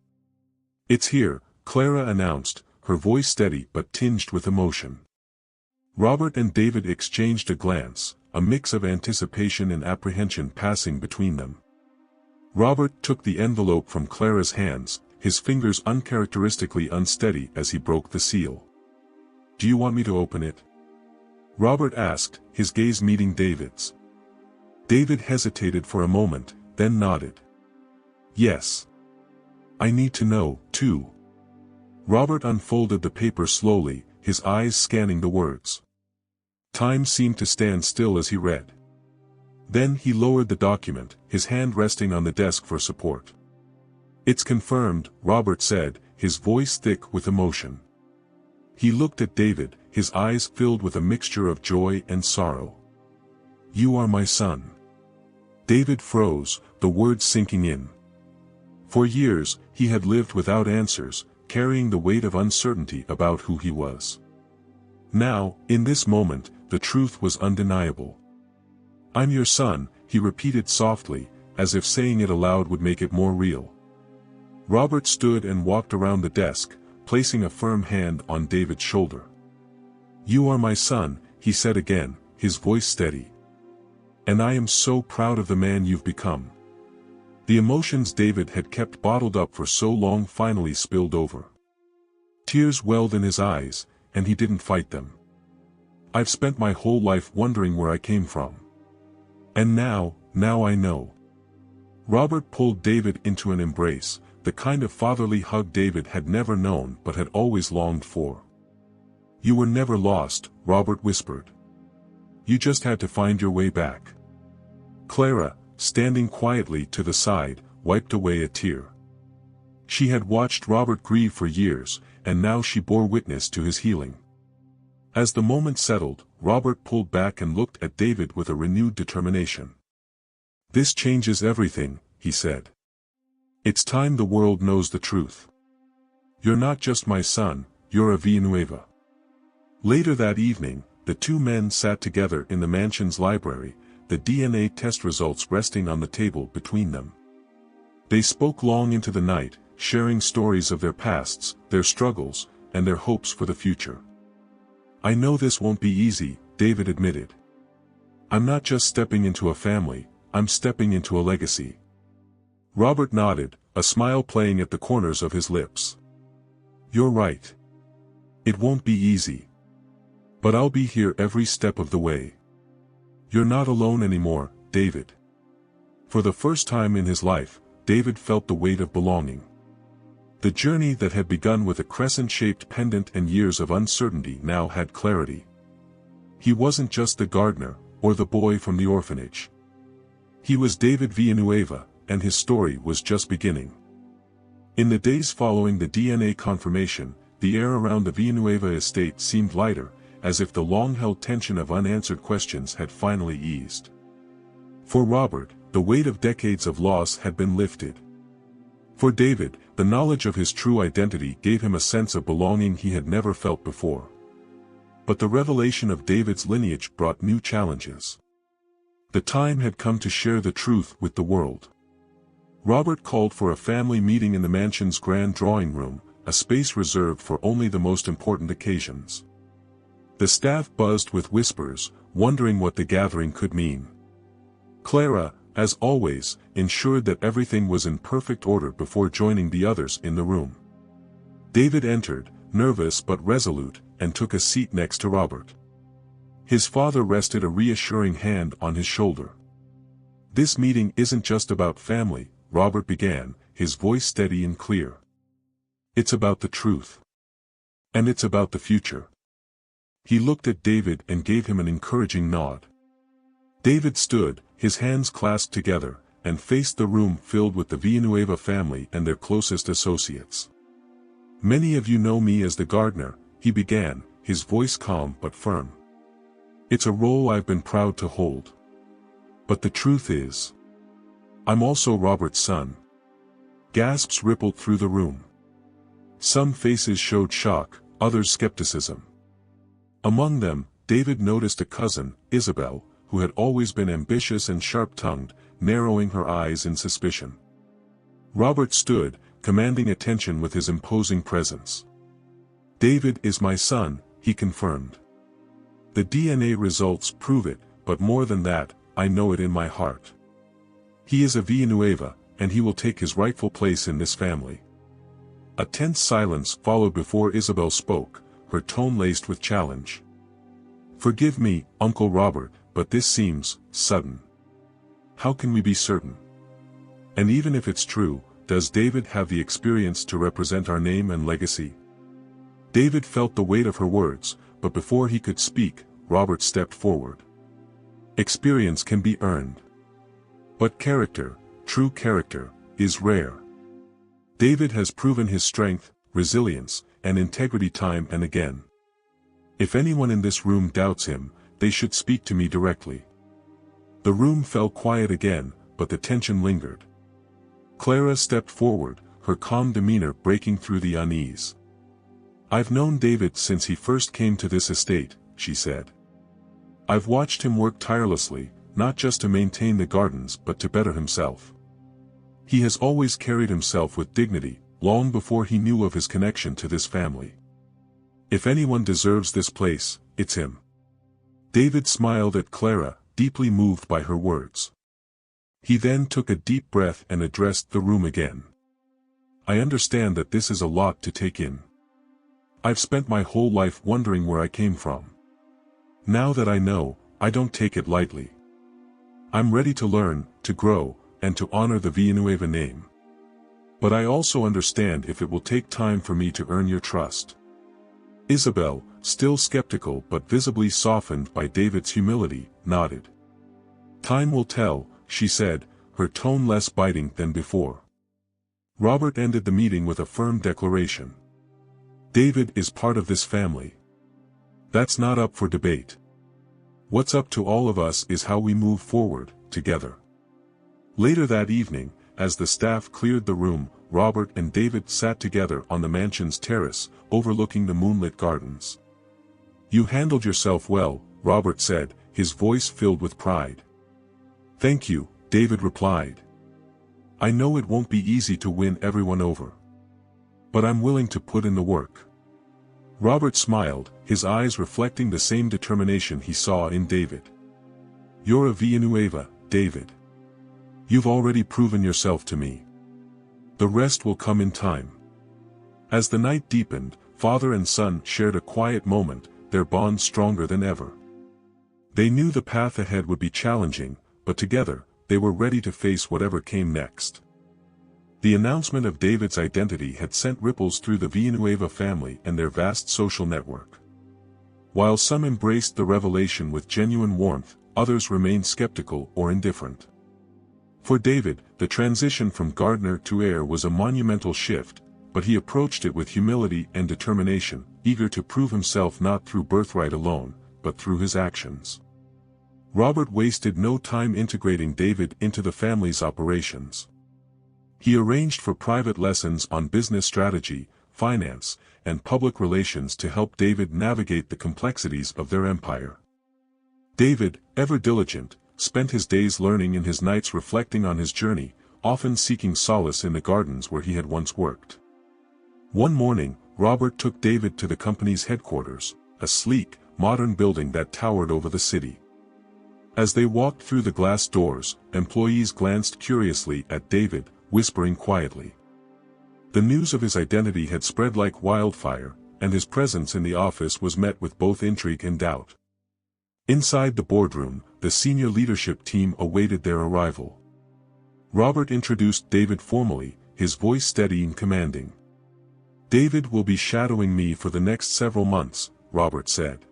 "It's here," Clara announced, her voice steady but tinged with emotion. Robert and David exchanged a glance, a mix of anticipation and apprehension passing between them. Robert took the envelope from Clara's hands, his fingers uncharacteristically unsteady as he broke the seal. "Do you want me to open it?" Robert asked, his gaze meeting David's. David hesitated for a moment, then nodded. "Yes. I need to know, too." Robert unfolded the paper slowly, his eyes scanning the words. Time seemed to stand still as he read. Then he lowered the document, his hand resting on the desk for support. "It's confirmed," Robert said, his voice thick with emotion. He looked at David, his eyes filled with a mixture of joy and sorrow. "You are my son." David froze, the words sinking in. For years, he had lived without answers, carrying the weight of uncertainty about who he was. Now, in this moment, the truth was undeniable. "I'm your son," he repeated softly, as if saying it aloud would make it more real. Robert stood and walked around the desk, placing a firm hand on David's shoulder. "You are my son," he said again, his voice steady. "And I am so proud of the man you've become." The emotions David had kept bottled up for so long finally spilled over. Tears welled in his eyes, and he didn't fight them. "I've spent my whole life wondering where I came from. And now I know." Robert pulled David into an embrace, the kind of fatherly hug David had never known but had always longed for. "You were never lost," Robert whispered. "You just had to find your way back." Clara, standing quietly to the side, wiped away a tear. She had watched Robert grieve for years, and now she bore witness to his healing. As the moment settled, Robert pulled back and looked at David with a renewed determination. "This changes everything," he said. "It's time the world knows the truth. You're not just my son, you're a Villanueva." Later that evening, the two men sat together in the mansion's library, the DNA test results resting on the table between them. They spoke long into the night, sharing stories of their pasts, their struggles, and their hopes for the future. "I know this won't be easy," David admitted. "I'm not just stepping into a family, I'm stepping into a legacy." Robert nodded, a smile playing at the corners of his lips. "You're right. It won't be easy. But I'll be here every step of the way." "You're not alone anymore, David." For the first time in his life, David felt the weight of belonging. The journey that had begun with a crescent-shaped pendant and years of uncertainty now had clarity. He wasn't just the gardener, or the boy from the orphanage. He was David Villanueva, and his story was just beginning. In the days following the DNA confirmation, the air around the Villanueva estate seemed lighter, as if the long-held tension of unanswered questions had finally eased. For Robert, the weight of decades of loss had been lifted. For David, the knowledge of his true identity gave him a sense of belonging he had never felt before. But the revelation of David's lineage brought new challenges. The time had come to share the truth with the world. Robert called for a family meeting in the mansion's grand drawing room, a space reserved for only the most important occasions. The staff buzzed with whispers, wondering what the gathering could mean. Clara, as always, ensured that everything was in perfect order before joining the others in the room. David entered, nervous but resolute, and took a seat next to Robert. His father rested a reassuring hand on his shoulder. "This meeting isn't just about family," Robert began, his voice steady and clear. "It's about the truth. And it's about the future." He looked at David and gave him an encouraging nod. David stood, his hands clasped together, and faced the room filled with the Villanueva family and their closest associates. "Many of you know me as the gardener," he began, his voice calm but firm. "It's a role I've been proud to hold. But the truth is, I'm also Robert's son." Gasps rippled through the room. Some faces showed shock, others skepticism. Among them, David noticed a cousin, Isabel, who had always been ambitious and sharp-tongued, narrowing her eyes in suspicion. Robert stood, commanding attention with his imposing presence. "David is my son," he confirmed. "The DNA results prove it, but more than that, I know it in my heart. He is a Villanueva, and he will take his rightful place in this family." A tense silence followed before Isabel spoke, her tone laced with challenge. "Forgive me, Uncle Robert, but this seems sudden. How can we be certain? And even if it's true, does David have the experience to represent our name and legacy?" David felt the weight of her words, but before he could speak, Robert stepped forward. "Experience can be earned. But character, true character, is rare. David has proven his strength, resilience, and integrity time and again. If anyone in this room doubts him, they should speak to me directly." The room fell quiet again, but the tension lingered. Clara stepped forward, her calm demeanor breaking through the unease. "I've known David since he first came to this estate," she said. "I've watched him work tirelessly, not just to maintain the gardens but to better himself. He has always carried himself with dignity, long before he knew of his connection to this family. If anyone deserves this place, it's him." David smiled at Clara, deeply moved by her words. He then took a deep breath and addressed the room again. "I understand that this is a lot to take in. I've spent my whole life wondering where I came from. Now that I know, I don't take it lightly. I'm ready to learn, to grow, and to honor the Villanueva name. But I also understand if it will take time for me to earn your trust." Isabel, still skeptical but visibly softened by David's humility, nodded. "Time will tell," she said, her tone less biting than before. Robert ended the meeting with a firm declaration. "David is part of this family. That's not up for debate. What's up to all of us is how we move forward, together." Later that evening, as the staff cleared the room, Robert and David sat together on the mansion's terrace, overlooking the moonlit gardens. "You handled yourself well," Robert said, his voice filled with pride. "Thank you," David replied. "I know it won't be easy to win everyone over. But I'm willing to put in the work." Robert smiled, his eyes reflecting the same determination he saw in David. "You're a Villanueva, David. You've already proven yourself to me. The rest will come in time." As the night deepened, father and son shared a quiet moment, their bond stronger than ever. They knew the path ahead would be challenging, but together, they were ready to face whatever came next. The announcement of David's identity had sent ripples through the Villanueva family and their vast social network. While some embraced the revelation with genuine warmth, others remained skeptical or indifferent. For David, the transition from gardener to heir was a monumental shift, but he approached it with humility and determination, eager to prove himself not through birthright alone, but through his actions. Robert wasted no time integrating David into the family's operations. He arranged for private lessons on business strategy, finance, and public relations to help David navigate the complexities of their empire. David, ever diligent, spent his days learning and his nights reflecting on his journey, often seeking solace in the gardens where he had once worked. One morning, Robert took David to the company's headquarters, a sleek, modern building that towered over the city. As they walked through the glass doors, employees glanced curiously at David, whispering quietly. The news of his identity had spread like wildfire, and his presence in the office was met with both intrigue and doubt. Inside the boardroom, the senior leadership team awaited their arrival. Robert introduced David formally, his voice steady and commanding. "David will be shadowing me for the next several months," Robert said.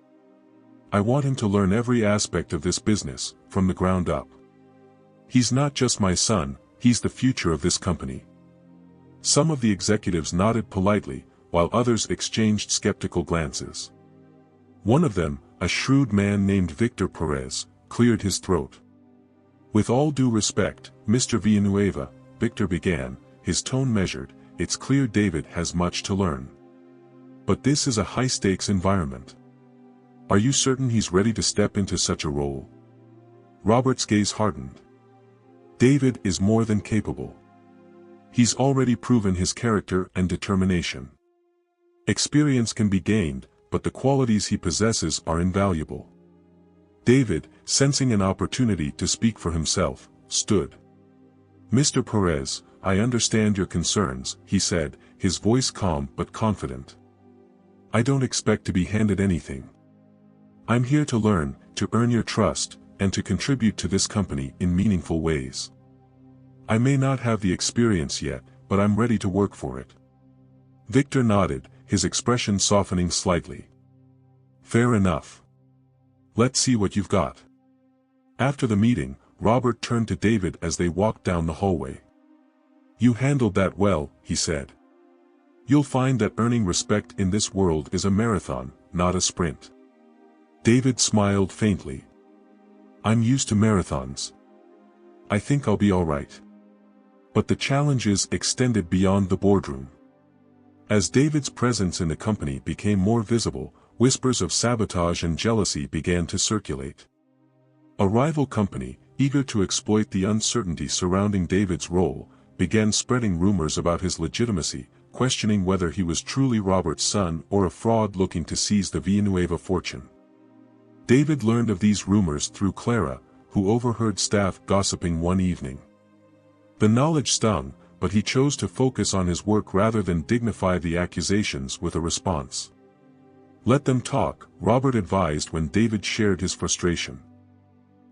"I want him to learn every aspect of this business, from the ground up. He's not just my son, he's the future of this company." Some of the executives nodded politely, while others exchanged skeptical glances. One of them, a shrewd man named Victor Perez, cleared his throat. "With all due respect, Mr. Villanueva," Victor began, his tone measured, "it's clear David has much to learn. But this is a high-stakes environment. Are you certain he's ready to step into such a role?" Robert's gaze hardened. "David is more than capable. He's already proven his character and determination. Experience can be gained, but the qualities he possesses are invaluable." David, sensing an opportunity to speak for himself, stood. "Mr. Perez, I understand your concerns," he said, his voice calm but confident. "I don't expect to be handed anything. I'm here to learn, to earn your trust, and to contribute to this company in meaningful ways. I may not have the experience yet, but I'm ready to work for it." Victor nodded, his expression softening slightly. "Fair enough. Let's see what you've got." After the meeting, Robert turned to David as they walked down the hallway. "You handled that well," he said. "You'll find that earning respect in this world is a marathon, not a sprint." David smiled faintly. "I'm used to marathons. I think I'll be all right." But the challenges extended beyond the boardroom. As David's presence in the company became more visible, whispers of sabotage and jealousy began to circulate. A rival company, eager to exploit the uncertainty surrounding David's role, began spreading rumors about his legitimacy, questioning whether he was truly Robert's son or a fraud looking to seize the Villanueva fortune. David learned of these rumors through Clara, who overheard staff gossiping one evening. The knowledge stung, but he chose to focus on his work rather than dignify the accusations with a response. "Let them talk," Robert advised when David shared his frustration.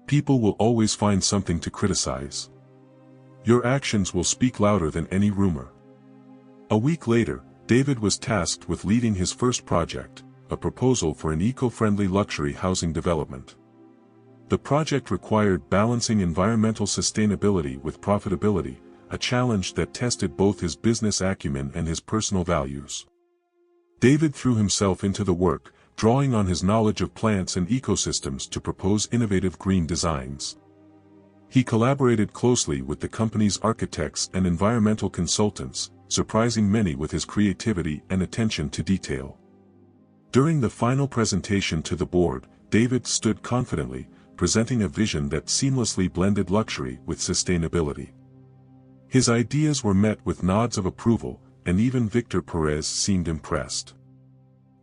"People will always find something to criticize. Your actions will speak louder than any rumor." A week later, David was tasked with leading his first project, a proposal for an eco-friendly luxury housing development. The project required balancing environmental sustainability with profitability, a challenge that tested both his business acumen and his personal values. David threw himself into the work, drawing on his knowledge of plants and ecosystems to propose innovative green designs. He collaborated closely with the company's architects and environmental consultants, surprising many with his creativity and attention to detail. During the final presentation to the board, David stood confidently, presenting a vision that seamlessly blended luxury with sustainability. His ideas were met with nods of approval, and even Victor Perez seemed impressed.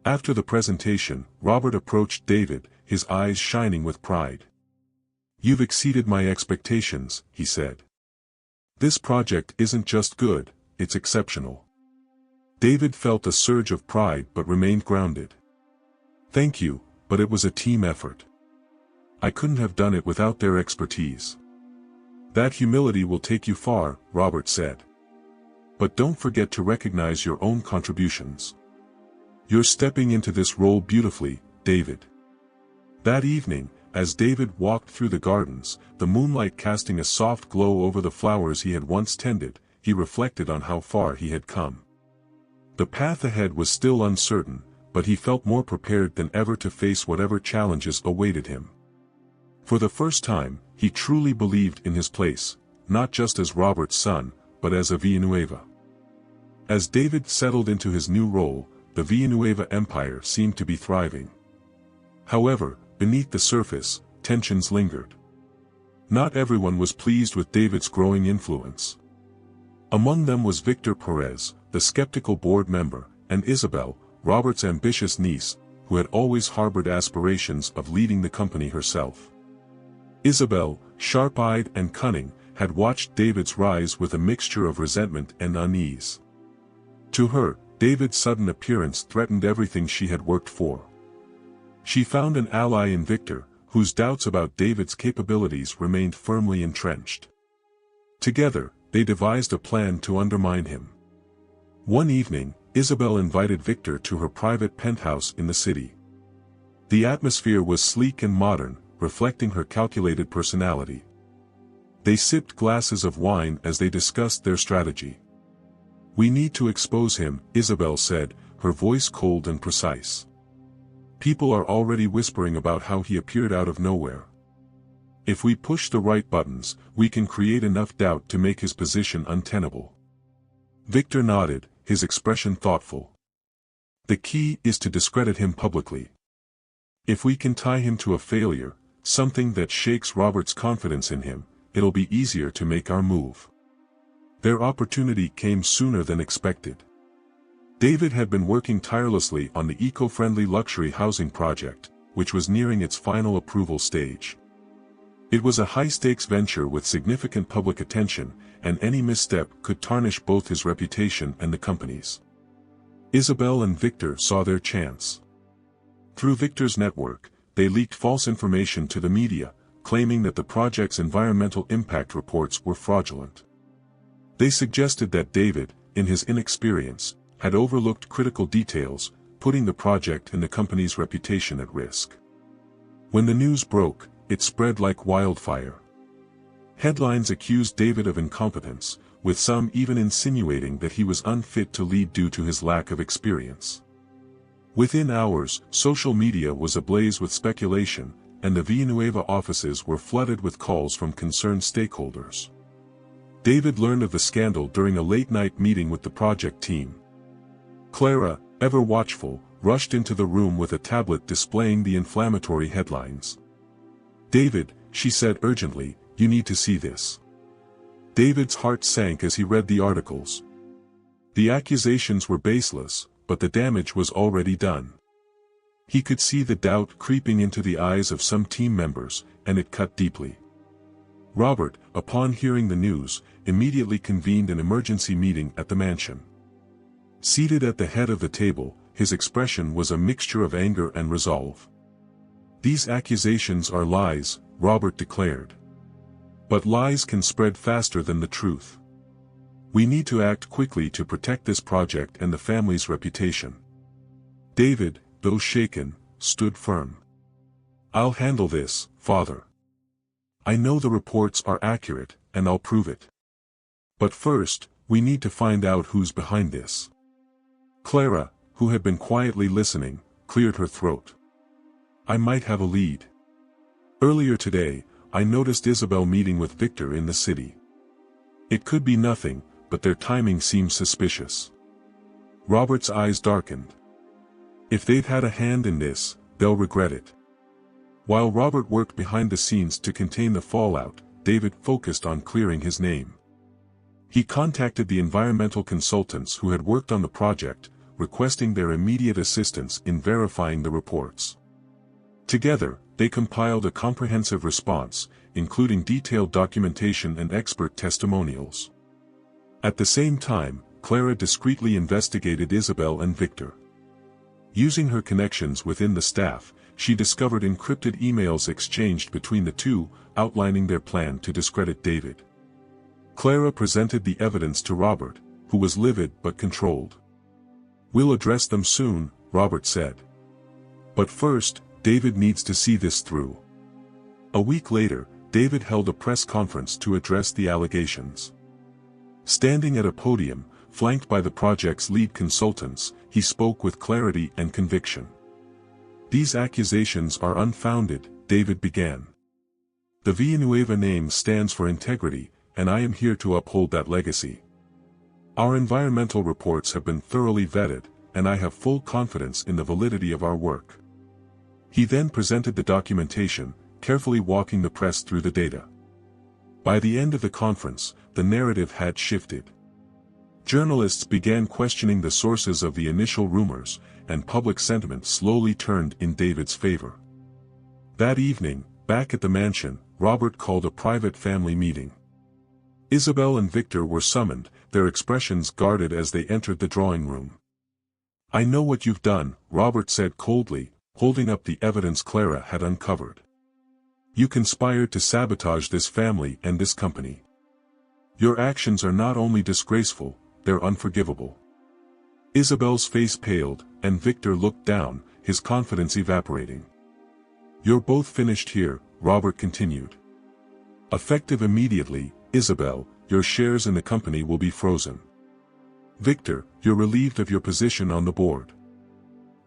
After the presentation, Robert approached David, his eyes shining with pride. "You've exceeded my expectations," he said. "This project isn't just good, it's exceptional." David felt a surge of pride but remained grounded. "Thank you, but it was a team effort. I couldn't have done it without their expertise." "That humility will take you far," Robert said. But don't forget to recognize your own contributions. You're stepping into this role beautifully, David." That evening, as David walked through the gardens, the moonlight casting a soft glow over the flowers he had once tended, he reflected on how far he had come. The path ahead was still uncertain, but he felt more prepared than ever to face whatever challenges awaited him. For the first time, he truly believed in his place, not just as Robert's son, but as a Villanueva. As David settled into his new role, the Villanueva empire seemed to be thriving. However, beneath the surface, tensions lingered. Not everyone was pleased with David's growing influence. Among them was Victor Perez, the skeptical board member, and Isabel, Robert's ambitious niece, who had always harbored aspirations of leading the company herself. Isabel, sharp-eyed and cunning, had watched David's rise with a mixture of resentment and unease. To her, David's sudden appearance threatened everything she had worked for. She found an ally in Victor, whose doubts about David's capabilities remained firmly entrenched. Together, they devised a plan to undermine him. One evening, Isabel invited Victor to her private penthouse in the city. The atmosphere was sleek and modern, reflecting her calculated personality. They sipped glasses of wine as they discussed their strategy. "We need to expose him," Isabel said, her voice cold and precise. "People are already whispering about how he appeared out of nowhere. If we push the right buttons, we can create enough doubt to make his position untenable." Victor nodded, his expression thoughtful. "The key is to discredit him publicly. If we can tie him to a failure, something that shakes Robert's confidence in him, it'll be easier to make our move." Their opportunity came sooner than expected. David had been working tirelessly on the eco-friendly luxury housing project, which was nearing its final approval stage. It was a high-stakes venture with significant public attention, and any misstep could tarnish both his reputation and the company's. Isabel and Victor saw their chance. Through Victor's network, they leaked false information to the media, claiming that the project's environmental impact reports were fraudulent. They suggested that David, in his inexperience, had overlooked critical details, putting the project and the company's reputation at risk. When the news broke, it spread like wildfire. Headlines accused David of incompetence, with some even insinuating that he was unfit to lead due to his lack of experience. Within hours, social media was ablaze with speculation, and the Villanueva offices were flooded with calls from concerned stakeholders. David learned of the scandal during a late-night meeting with the project team. Clara, ever watchful, rushed into the room with a tablet displaying the inflammatory headlines. "David," she said urgently, "you need to see this." David's heart sank as he read the articles. The accusations were baseless, but the damage was already done. He could see the doubt creeping into the eyes of some team members, and it cut deeply. Robert, upon hearing the news, immediately convened an emergency meeting at the mansion. Seated at the head of the table, his expression was a mixture of anger and resolve. "These accusations are lies," Robert declared. "But lies can spread faster than the truth. We need to act quickly to protect this project and the family's reputation." David, though shaken, stood firm. "I'll handle this, Father. I know the reports are accurate, and I'll prove it. But first, we need to find out who's behind this." Clara, who had been quietly listening, cleared her throat. "I might have a lead. Earlier today, I noticed Isabel meeting with Victor in the city. It could be nothing, but their timing seems suspicious." Robert's eyes darkened. "If they've had a hand in this, they'll regret it." While Robert worked behind the scenes to contain the fallout, David focused on clearing his name. He contacted the environmental consultants who had worked on the project, requesting their immediate assistance in verifying the reports. Together, they compiled a comprehensive response, including detailed documentation and expert testimonials. At the same time, Clara discreetly investigated Isabel and Victor. Using her connections within the staff, she discovered encrypted emails exchanged between the two, outlining their plan to discredit David. Clara presented the evidence to Robert, who was livid but controlled. "We'll address them soon," Robert said. "But first, David needs to see this through." A week later, David held a press conference to address the allegations. Standing at a podium, flanked by the project's lead consultants, he spoke with clarity and conviction. "These accusations are unfounded," David began. "The Villanueva name stands for integrity, and I am here to uphold that legacy. Our environmental reports have been thoroughly vetted, and I have full confidence in the validity of our work." He then presented the documentation, carefully walking the press through the data. By the end of the conference, the narrative had shifted. Journalists began questioning the sources of the initial rumors, and public sentiment slowly turned in David's favor. That evening, back at the mansion, Robert called a private family meeting. Isabel and Victor were summoned, their expressions guarded as they entered the drawing room. "I know what you've done," Robert said coldly, holding up the evidence Clara had uncovered. "You conspired to sabotage this family and this company. Your actions are not only disgraceful, they're unforgivable." Isabel's face paled, and Victor looked down, his confidence evaporating. "You're both finished here," Robert continued. "Effective immediately, Isabel, your shares in the company will be frozen. Victor, you're relieved of your position on the board.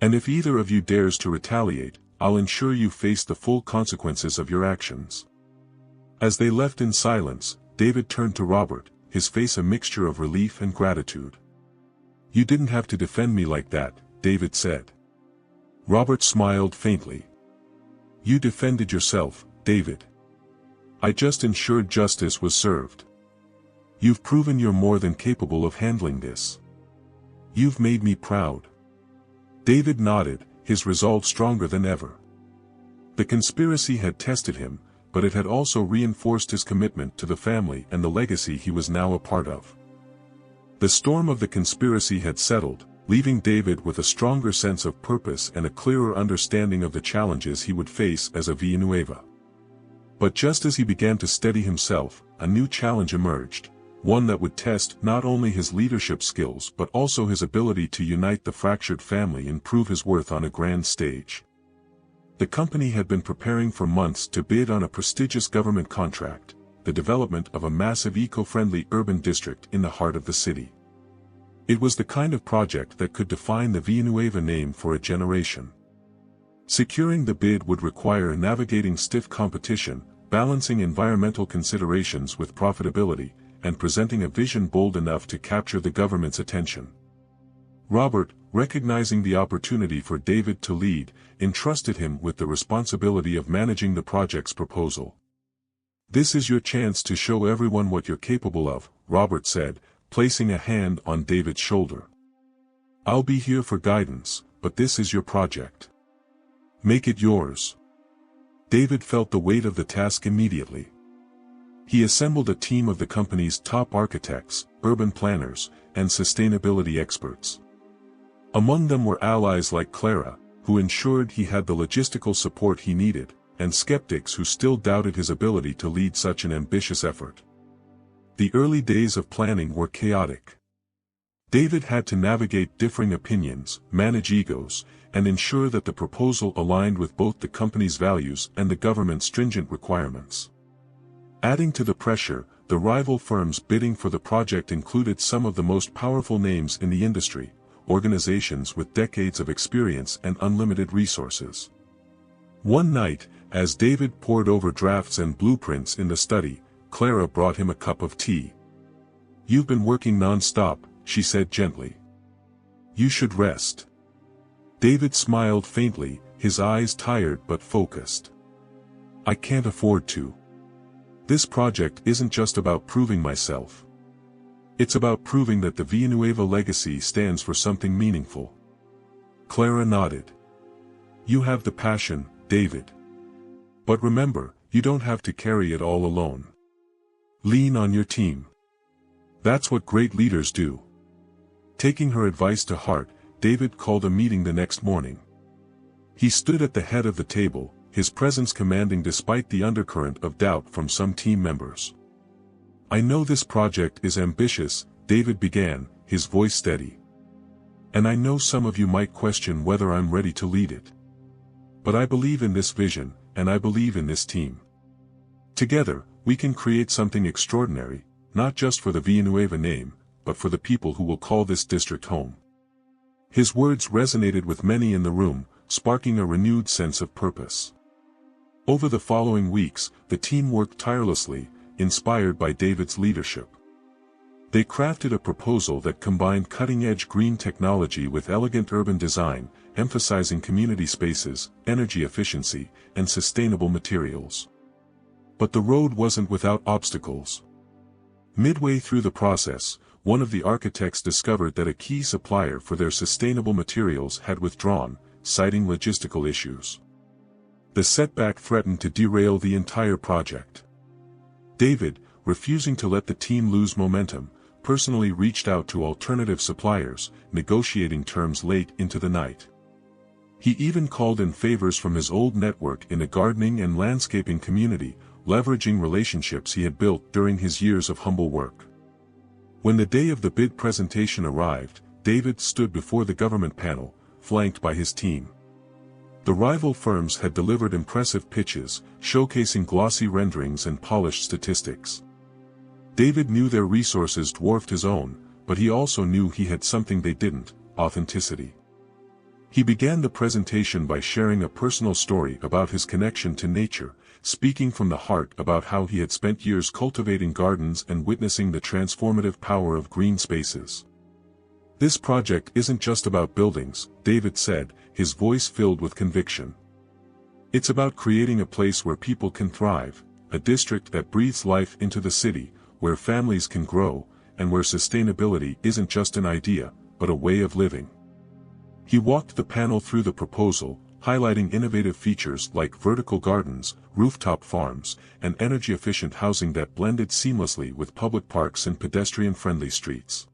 And if either of you dares to retaliate, I'll ensure you face the full consequences of your actions." As they left in silence, David turned to Robert, his face a mixture of relief and gratitude. "You didn't have to defend me like that," David said. Robert smiled faintly. "You defended yourself, David. I just ensured justice was served. You've proven you're more than capable of handling this. You've made me proud." David nodded, his resolve stronger than ever. The conspiracy had tested him, but it had also reinforced his commitment to the family and the legacy he was now a part of. The storm of the conspiracy had settled, leaving David with a stronger sense of purpose and a clearer understanding of the challenges he would face as a Villanueva. But just as he began to steady himself, a new challenge emerged, one that would test not only his leadership skills but also his ability to unite the fractured family and prove his worth on a grand stage. The company had been preparing for months to bid on a prestigious government contract, the development of a massive eco-friendly urban district in the heart of the city. It was the kind of project that could define the Villanueva name for a generation. Securing the bid would require navigating stiff competition, balancing environmental considerations with profitability, and presenting a vision bold enough to capture the government's attention. Robert, recognizing the opportunity for David to lead, entrusted him with the responsibility of managing the project's proposal. "This is your chance to show everyone what you're capable of," Robert said, placing a hand on David's shoulder. "I'll be here for guidance, but this is your project. Make it yours." David felt the weight of the task immediately. He assembled a team of the company's top architects, urban planners, and sustainability experts. Among them were allies like Clara, who ensured he had the logistical support he needed, and skeptics who still doubted his ability to lead such an ambitious effort. The early days of planning were chaotic. David had to navigate differing opinions, manage egos, and ensure that the proposal aligned with both the company's values and the government's stringent requirements. Adding to the pressure, the rival firms bidding for the project included some of the most powerful names in the industry, organizations with decades of experience and unlimited resources. One night, as David pored over drafts and blueprints in the study, Clara brought him a cup of tea. "You've been working non-stop," she said gently. "You should rest." David smiled faintly, his eyes tired but focused. "I can't afford to. This project isn't just about proving myself. It's about proving that the Villanueva legacy stands for something meaningful." Clara nodded. "You have the passion, David. But remember, you don't have to carry it all alone. Lean on your team. That's what great leaders do." Taking her advice to heart, David called a meeting the next morning. He stood at the head of the table, his presence commanding despite the undercurrent of doubt from some team members. "I know this project is ambitious," David began, his voice steady. "And I know some of you might question whether I'm ready to lead it. But I believe in this vision, and I believe in this team. Together, we can create something extraordinary, not just for the Villanueva name, but for the people who will call this district home." His words resonated with many in the room, sparking a renewed sense of purpose. Over the following weeks, the team worked tirelessly, inspired by David's leadership. They crafted a proposal that combined cutting-edge green technology with elegant urban design, emphasizing community spaces, energy efficiency, and sustainable materials. But the road wasn't without obstacles. Midway through the process, one of the architects discovered that a key supplier for their sustainable materials had withdrawn, citing logistical issues. The setback threatened to derail the entire project. David, refusing to let the team lose momentum, personally reached out to alternative suppliers, negotiating terms late into the night. He even called in favors from his old network in the gardening and landscaping community, leveraging relationships he had built during his years of humble work. When the day of the bid presentation arrived, David stood before the government panel, flanked by his team. The rival firms had delivered impressive pitches, showcasing glossy renderings and polished statistics. David knew their resources dwarfed his own, but he also knew he had something they didn't: authenticity. He began the presentation by sharing a personal story about his connection to nature, speaking from the heart about how he had spent years cultivating gardens and witnessing the transformative power of green spaces. "This project isn't just about buildings," David said, his voice filled with conviction. "It's about creating a place where people can thrive, a district that breathes life into the city, where families can grow, and where sustainability isn't just an idea, but a way of living." He walked the panel through the proposal, highlighting innovative features like vertical gardens, rooftop farms, and energy-efficient housing that blended seamlessly with public parks and pedestrian-friendly streets.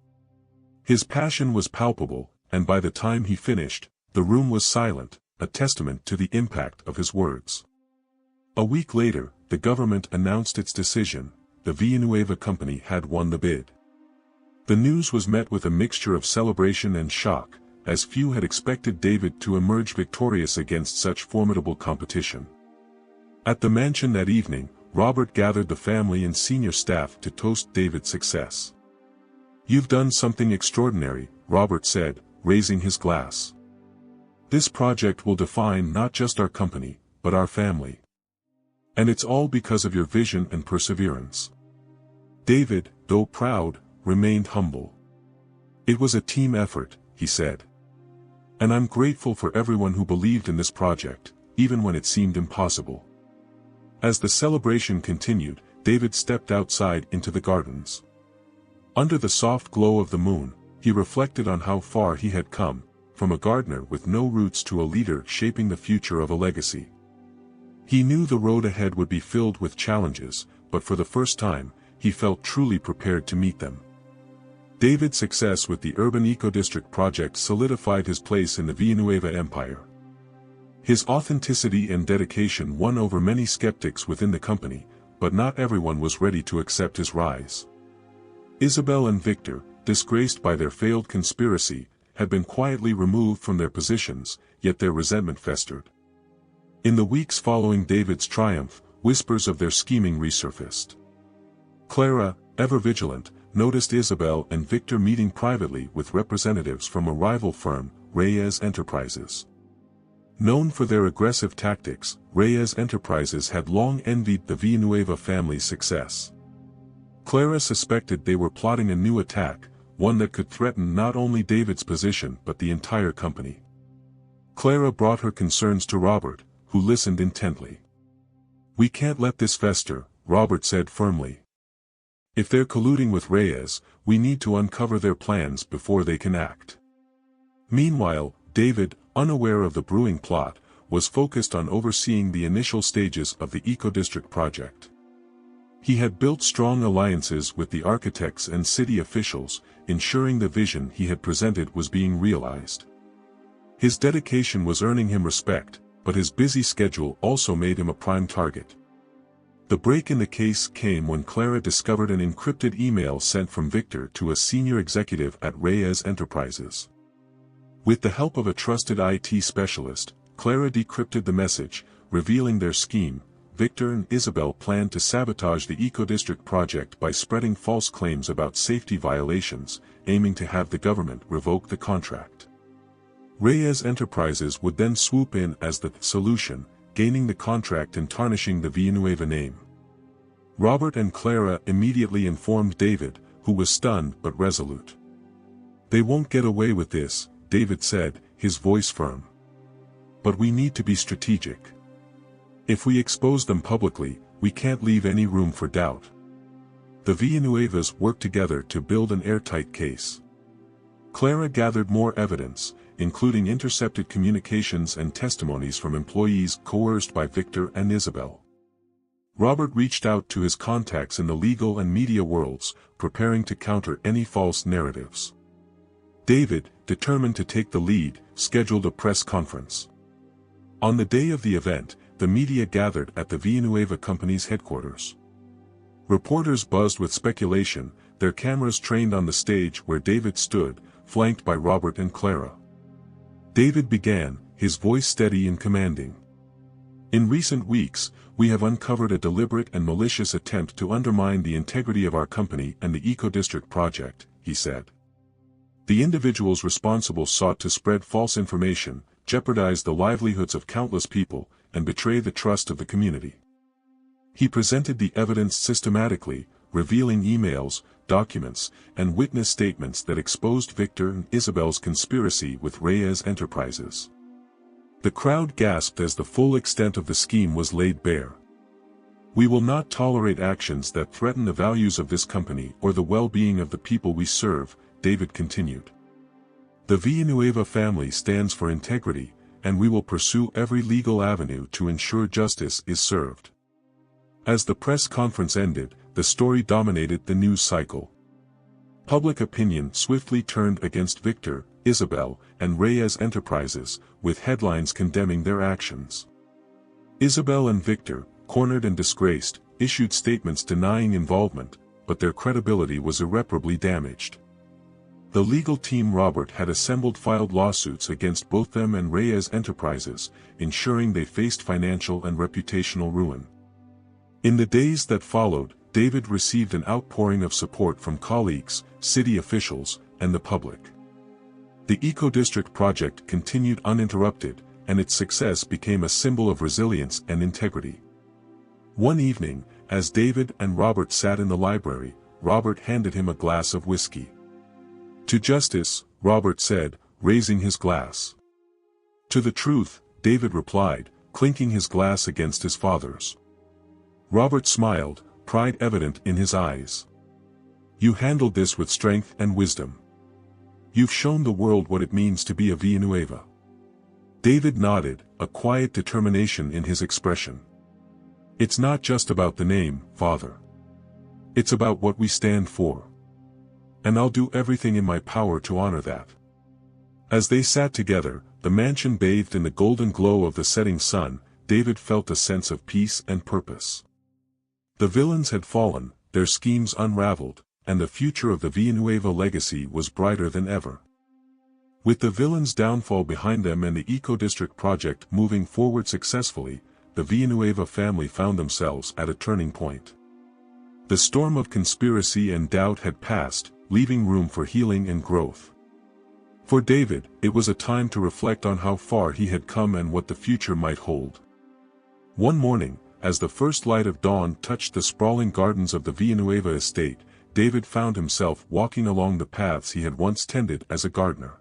His passion was palpable, and by the time he finished, the room was silent, a testament to the impact of his words. A week later, the government announced its decision: the Villanueva company had won the bid. The news was met with a mixture of celebration and shock, as few had expected David to emerge victorious against such formidable competition. At the mansion that evening, Robert gathered the family and senior staff to toast David's success. "You've done something extraordinary," Robert said, raising his glass. "This project will define not just our company, but our family. And it's all because of your vision and perseverance." David, though proud, remained humble. "It was a team effort," he said. "And I'm grateful for everyone who believed in this project, even when it seemed impossible." As the celebration continued, David stepped outside into the gardens. Under the soft glow of the moon, he reflected on how far he had come, from a gardener with no roots to a leader shaping the future of a legacy. He knew the road ahead would be filled with challenges, but for the first time, he felt truly prepared to meet them. David's success with the Urban Eco-District project solidified his place in the Villanueva empire. His authenticity and dedication won over many skeptics within the company, but not everyone was ready to accept his rise. Isabel and Victor, disgraced by their failed conspiracy, had been quietly removed from their positions, yet their resentment festered. In the weeks following David's triumph, whispers of their scheming resurfaced. Clara, ever vigilant, noticed Isabel and Victor meeting privately with representatives from a rival firm, Reyes Enterprises. Known for their aggressive tactics, Reyes Enterprises had long envied the Villanueva family's success. Clara suspected they were plotting a new attack, one that could threaten not only David's position but the entire company. Clara brought her concerns to Robert, who listened intently. "We can't let this fester," Robert said firmly. "If they're colluding with Reyes, we need to uncover their plans before they can act." Meanwhile, David, unaware of the brewing plot, was focused on overseeing the initial stages of the Eco-District project. He had built strong alliances with the architects and city officials, ensuring the vision he had presented was being realized. His dedication was earning him respect, but his busy schedule also made him a prime target. The break in the case came when Clara discovered an encrypted email sent from Victor to a senior executive at Reyes Enterprises. With the help of a trusted IT specialist, Clara decrypted the message, revealing their scheme. Victor and Isabel planned to sabotage the eco-district project by spreading false claims about safety violations, aiming to have the government revoke the contract. Reyes Enterprises would then swoop in as the solution, gaining the contract and tarnishing the Villanueva name. Robert and Clara immediately informed David, who was stunned but resolute. "They won't get away with this," David said, his voice firm. "But we need to be strategic. If we expose them publicly, we can't leave any room for doubt." The Villanuevas worked together to build an airtight case. Clara gathered more evidence, including intercepted communications and testimonies from employees coerced by Victor and Isabel. Robert reached out to his contacts in the legal and media worlds, preparing to counter any false narratives. David, determined to take the lead, scheduled a press conference. On the day of the event, the media gathered at the Villanueva company's headquarters. Reporters buzzed with speculation, their cameras trained on the stage where David stood, flanked by Robert and Clara. David began, his voice steady and commanding. "In recent weeks, we have uncovered a deliberate and malicious attempt to undermine the integrity of our company and the eco-district project," he said. "The individuals responsible sought to spread false information, jeopardize the livelihoods of countless people, and betray the trust of the community." He presented the evidence systematically, revealing emails, documents, and witness statements that exposed Victor and Isabel's conspiracy with Reyes Enterprises. The crowd gasped as the full extent of the scheme was laid bare. "We will not tolerate actions that threaten the values of this company or the well-being of the people we serve," David continued. "The Villanueva family stands for integrity, and we will pursue every legal avenue to ensure justice is served." As the press conference ended, the story dominated the news cycle. Public opinion swiftly turned against Victor, Isabel, and Reyes Enterprises, with headlines condemning their actions. Isabel and Victor, cornered and disgraced, issued statements denying involvement, but their credibility was irreparably damaged. The legal team Robert had assembled filed lawsuits against both them and Reyes Enterprises, ensuring they faced financial and reputational ruin. In the days that followed, David received an outpouring of support from colleagues, city officials, and the public. The eco-district project continued uninterrupted, and its success became a symbol of resilience and integrity. One evening, as David and Robert sat in the library, Robert handed him a glass of whiskey. "To justice," Robert said, raising his glass. "To the truth," David replied, clinking his glass against his father's. Robert smiled, pride evident in his eyes. "You handled this with strength and wisdom. You've shown the world what it means to be a Villanueva." David nodded, a quiet determination in his expression. "It's not just about the name, Father. It's about what we stand for. And I'll do everything in my power to honor that." As they sat together, the mansion bathed in the golden glow of the setting sun, David felt a sense of peace and purpose. The villains had fallen, their schemes unraveled, and the future of the Villanueva legacy was brighter than ever. With the villains' downfall behind them and the eco-district project moving forward successfully, the Villanueva family found themselves at a turning point. The storm of conspiracy and doubt had passed, leaving room for healing and growth. For David, it was a time to reflect on how far he had come and what the future might hold. One morning, as the first light of dawn touched the sprawling gardens of the Villanueva estate, David found himself walking along the paths he had once tended as a gardener.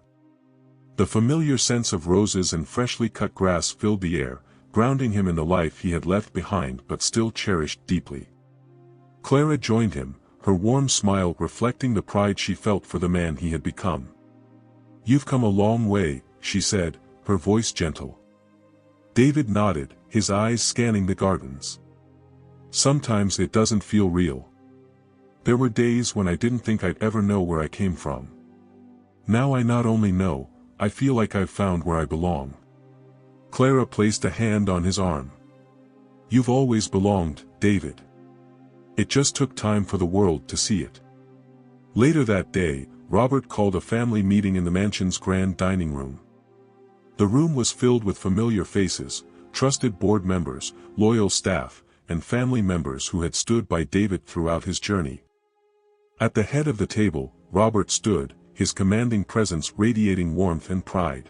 The familiar scents of roses and freshly cut grass filled the air, grounding him in the life he had left behind but still cherished deeply. Clara joined him, her warm smile reflecting the pride she felt for the man he had become. "You've come a long way," she said, her voice gentle. David nodded, his eyes scanning the gardens. "Sometimes it doesn't feel real. There were days when I didn't think I'd ever know where I came from. Now I not only know, I feel like I've found where I belong." Clara placed a hand on his arm. "You've always belonged," David. It just took time for the world to see it. Later that day, Robert called a family meeting in the mansion's grand dining room. The room was filled with familiar faces, trusted board members, loyal staff, and family members who had stood by David throughout his journey. At the head of the table, Robert stood, his commanding presence radiating warmth and pride.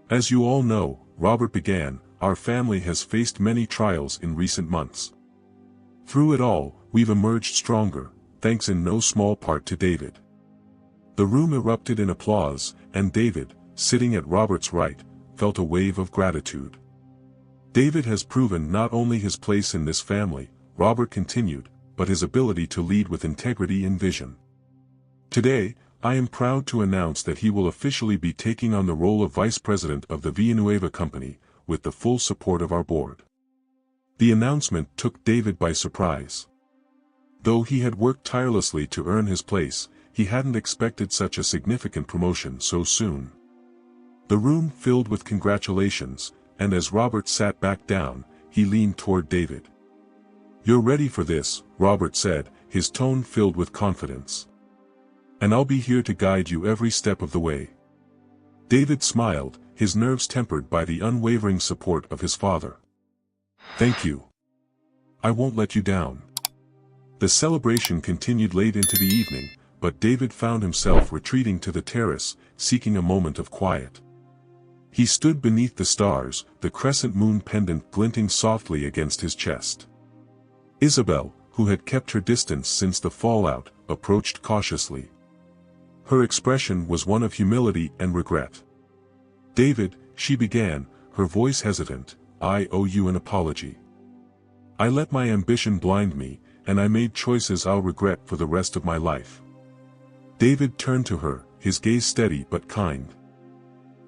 "As you all know," Robert began, "our family has faced many trials in recent months. Through it all, we've emerged stronger, thanks in no small part to David." The room erupted in applause, and David, sitting at Robert's right, felt a wave of gratitude. "David has proven not only his place in this family," Robert continued, "but his ability to lead with integrity and vision. Today, I am proud to announce that he will officially be taking on the role of Vice President of the Villanueva Company, with the full support of our board." The announcement took David by surprise. Though he had worked tirelessly to earn his place, he hadn't expected such a significant promotion so soon. The room filled with congratulations, and as Robert sat back down, he leaned toward David. "You're ready for this," Robert said, his tone filled with confidence. "And I'll be here to guide you every step of the way." David smiled, his nerves tempered by the unwavering support of his father. "Thank you. I won't let you down." The celebration continued late into the evening, but David found himself retreating to the terrace, seeking a moment of quiet. He stood beneath the stars, the crescent moon pendant glinting softly against his chest. Isabel, who had kept her distance since the fallout, approached cautiously. Her expression was one of humility and regret. "David," she began, her voice hesitant, "I owe you an apology. I let my ambition blind me, and I made choices I'll regret for the rest of my life." David turned to her, his gaze steady but kind.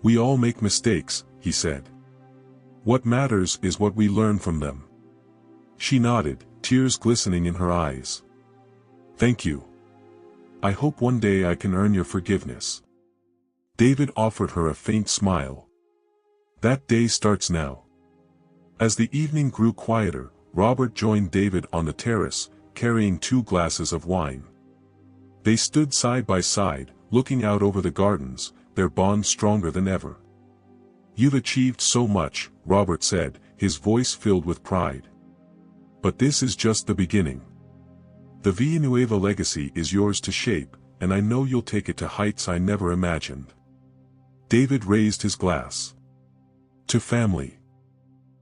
"We all make mistakes," he said. "What matters is what we learn from them." She nodded, tears glistening in her eyes. "Thank you. I hope one day I can earn your forgiveness." David offered her a faint smile. "That day starts now." As the evening grew quieter, Robert joined David on the terrace, carrying 2 glasses of wine. They stood side by side, looking out over the gardens, their bond stronger than ever. "You've achieved so much," Robert said, his voice filled with pride. "But this is just the beginning. The Villanueva legacy is yours to shape, and I know you'll take it to heights I never imagined." David raised his glass. "To family.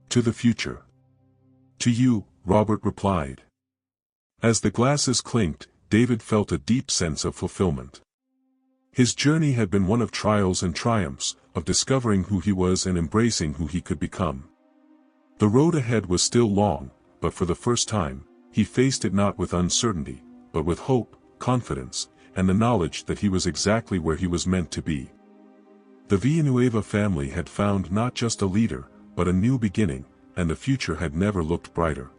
To the future." "To you," Robert replied. As the glasses clinked, David felt a deep sense of fulfillment. His journey had been one of trials and triumphs, of discovering who he was and embracing who he could become. The road ahead was still long, but for the first time, he faced it not with uncertainty, but with hope, confidence, and the knowledge that he was exactly where he was meant to be. The Villanueva family had found not just a leader, but a new beginning, and the future had never looked brighter.